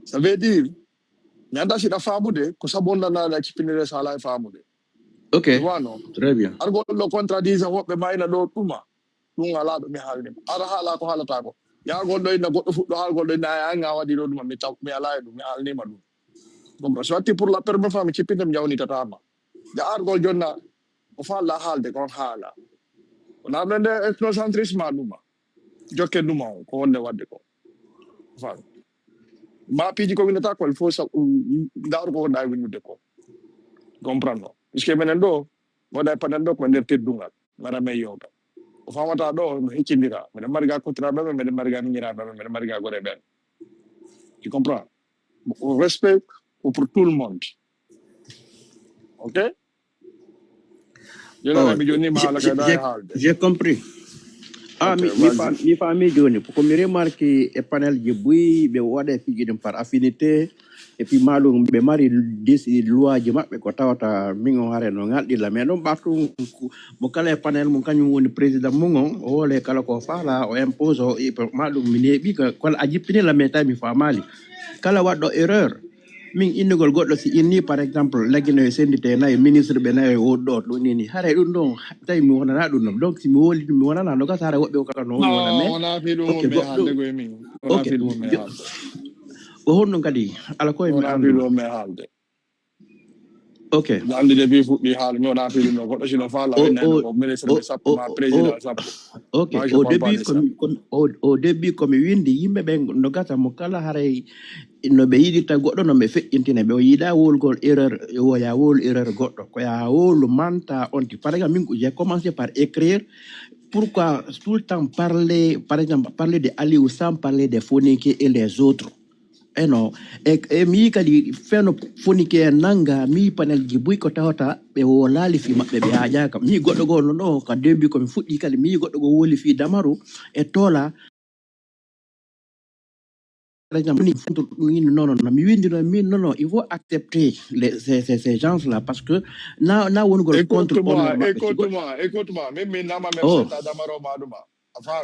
Ça veut dire, nyanda si da famude, ko sabonda na la qui pindent sala famude. Ok, Bueno, très bien. argo lo contradise wobe mayna do tuma. Dum ala do mi halni. Ara hala ko halata ko. Ya go do ina goddo fuddo hal go do na anga wadi do dum mi taw mi ala do mi halni madu. Donc soit pour la première fois mi ci pindem jawni tatama. Ya argo jonna o fa la halde kon hala. On a blende ethnocentrisme duma. Jokke duma ko wonde wadde ko. Fa. Ma piji ko winata ko il faut sa ndawr ko da winude ko. Comprendre. Puisque menen do wada panando ko nder teddungal. Mara me yoga. O famata do no hiccindira. Menen mariga ko trabe menen mariga minira menen mariga gore ben. Tu comprends? Au respect pour tout le monde. ok jona mi joni ma la ka dai halde j'ai compris. Ah, ok mi famille Johnny, pour que me remarque et panel de bui, be wade figi par affinité, et puis malum be mari des loi de map, ko tawata mingo hare no ngaldi la mais non batu mo kala panel mo kanyu woni président mongo o le kala ko fala o impose o e malum mine bi ko aji pini la meta mi fa mali kala waddo erreur min innugol goɗɗo si inni par exemple laggino e sendite nayi ministre ɓe nayi o ɗo ɗo nini hara ɗum ɗon tawi mi wonana ɗum ɗon donc si mi woli ɗum mi wonana no gasa hara woɓɓe o kala no woni wona mais wona fi ɗum ok me halde go min wona fi ɗum me halde ko honɗum kadi ala koye mi wona fi andu ɗum me halde ok ande de bi fuɗɗi haala mi wona fi ɗum ɗo goɗɗo sino faala wennande ko ministre ɓe sappo ma président sappo ok moi je au parle pas début de ça au début komi windi yimɓe ɓe no gasa mo kala haray no ɓe yiɗirta goɗɗo no ɓe feƴƴintine ɓe o yiɗa wolgol erreur woya wol erreur goɗɗo koya wolu manta onti par exemple min j'ai commencé par écrire pourquoi tout le temps parler par exemple parler de Aliou sans parler des Foninké et les autres eh non e mi kadi feno Foninké nanga mi panel ji buy ko tawata ɓe wolali fi maɓɓe ɓe haajaka mi goɗɗo goo no ɗo ka début komi fuɗɗi kadi mi goɗɗo goo woli fi Damaru e tola par exemple, non, il faut accepter ces gens-là parce que là, on est contre écoute-moi, même nama même oh. seta Damaro maduma. Enfin,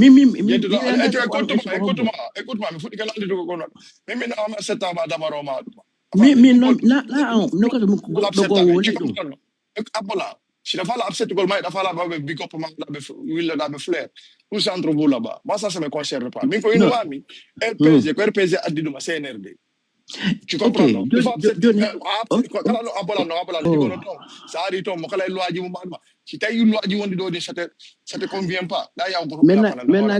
écoute-moi, mi fuɗɗi kala andi ko kono. Même nama seta Damaro maduma. Abola, si la fala upset gol mai, la fala ba big up ma da be will da be flair. Tout ça entre vous là-bas. Moi ça me concerne pas. Mais ko ino ami, RPG addu ma CNRD. Tu comprends non? Il faut accepter kala no abola di gono to. Ça ari to mo kala loi ji mo ma. Si tay une loi ji wondi do de ça te convient pas. Da ya ko maintenant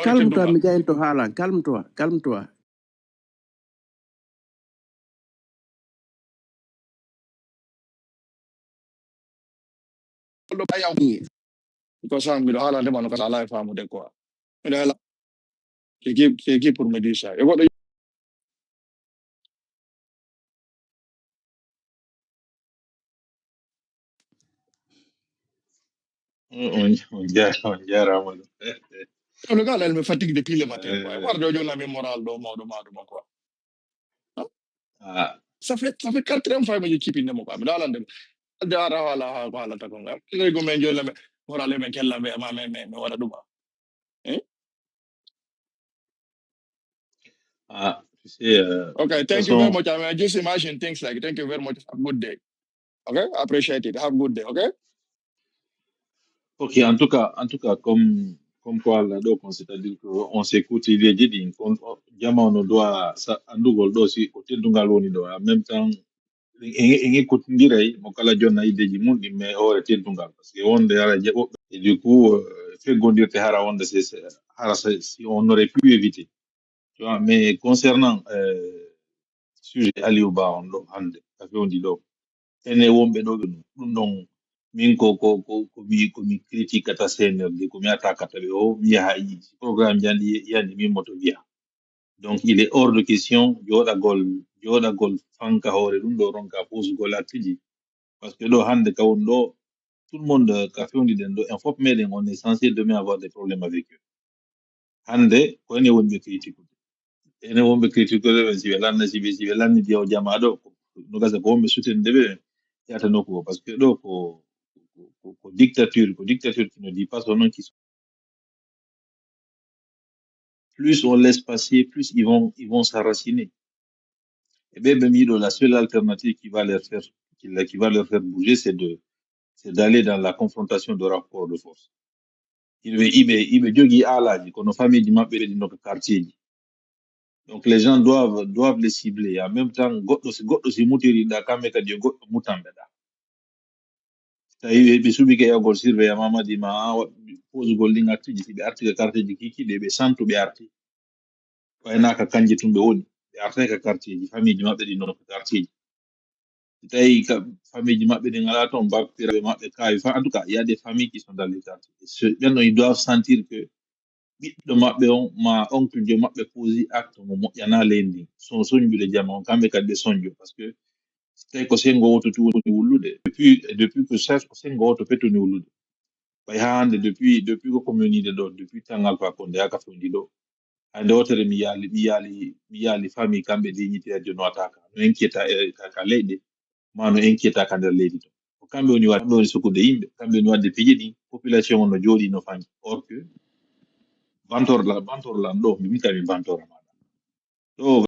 calme-toi mi gayen to halan, calme-toi. Because I'm going to have a life I'm de quoi. Qui pour me dire ça. On dirait Le gars, là, elle me fatigue depuis le matin. Guarda, io la mia morale, quoi. Ça fait 4 ans que je suis in quoi. Mais là, voilà, ta conga. Le go men la morale men kella me ma me wala duma. tu sais, Okay, thank you very much. I mean, just imagine things like thank you very much. Have a good day. Okay, I appreciate it. Have a good day. Okay. ok, en tout cas, comme quoi là, donc, c'est-à-dire qu'on s'écoute, il est dit, Jama on doit, ça, Andugol doit aussi, côté d'Ungaloni doit, en même temps, il écoute direct, mon kala John a idée du monde, mais hors était d'Ungal, parce que on est et du coup, fait gondir te hara on si on aurait pu éviter, tu vois, mais concernant, sujet Aliouba, on doit, on dit donc, ene wonɓe ɗo ɓe ɗum ɗon min ko mi critique ata CNRD ko mi attaquata ɓe o mi yaha yiiji programme yandi min moto wiya donc il est hors de question joɗagol fanka hoore ɗum ɗo ronka posugol artiji par ce que ɗo hande ka woni ɗo tout le monde ka fewniɗen ɗo en fof meɗen on est censé demain avoir des problèmes avec eux hande ko ene woni ɓe critique ene wonɓe critique ɓe si ɓe lanni diyaw jama ɗo no gasa ko wonɓe sutende ɓe yata nokkugo parce que ɗo ko dictature qui ne dit pas son nom qui plus on laisse passer plus ils vont s'enraciner et bien la seule alternative qui va leur faire bouger c'est d'aller dans la confrontation de rapport de force ibe jogi alaji kono famille di mabbe di no quartier ji donc les gens doivent les cibler en même temps goddo si mutiri da kambe kadi goddo mutambe da tawi ɓe suɓi ke yagol surveilla mamadi ma posugol ɗin artiji si ɓe arti ka quartier ji kikiɗe ɓe santu ɓe arti waynaka kanje tun ɓe woni ɓe artai ka quartier ji famille ji maɓɓe ɗi noon ko quartier ji si tawi famille ji maɓɓe ɗi ngala toon bappiraɓe maɓɓe kawi en tout cas il y a des familles qui sont dans les quartiers ɓenɗo ils doivent sentir que ɓiɗɗo maɓɓe on ma oncle jo maɓɓe posi acte mo moƴƴana leydi ndin son soñjude jama on kamɓe kadi ɓe soñjo par ce que Stay ko sengo woto tu ni wulude. Depuis que chef ko sengo woto petu ni wulude. Bay hande depuis ko community do, depuis tangal fa konde aka fundi do. Ande wotere mi yali famille kambe dignité de no ataka. No enkieta ka leyde, ma no enkieta ka der leydi to. Ko kambe woni sukude yimbe, kambe woni wadde pijidi population no jodi no fangi. Or que bantor la do mi mitami bantor ma. Do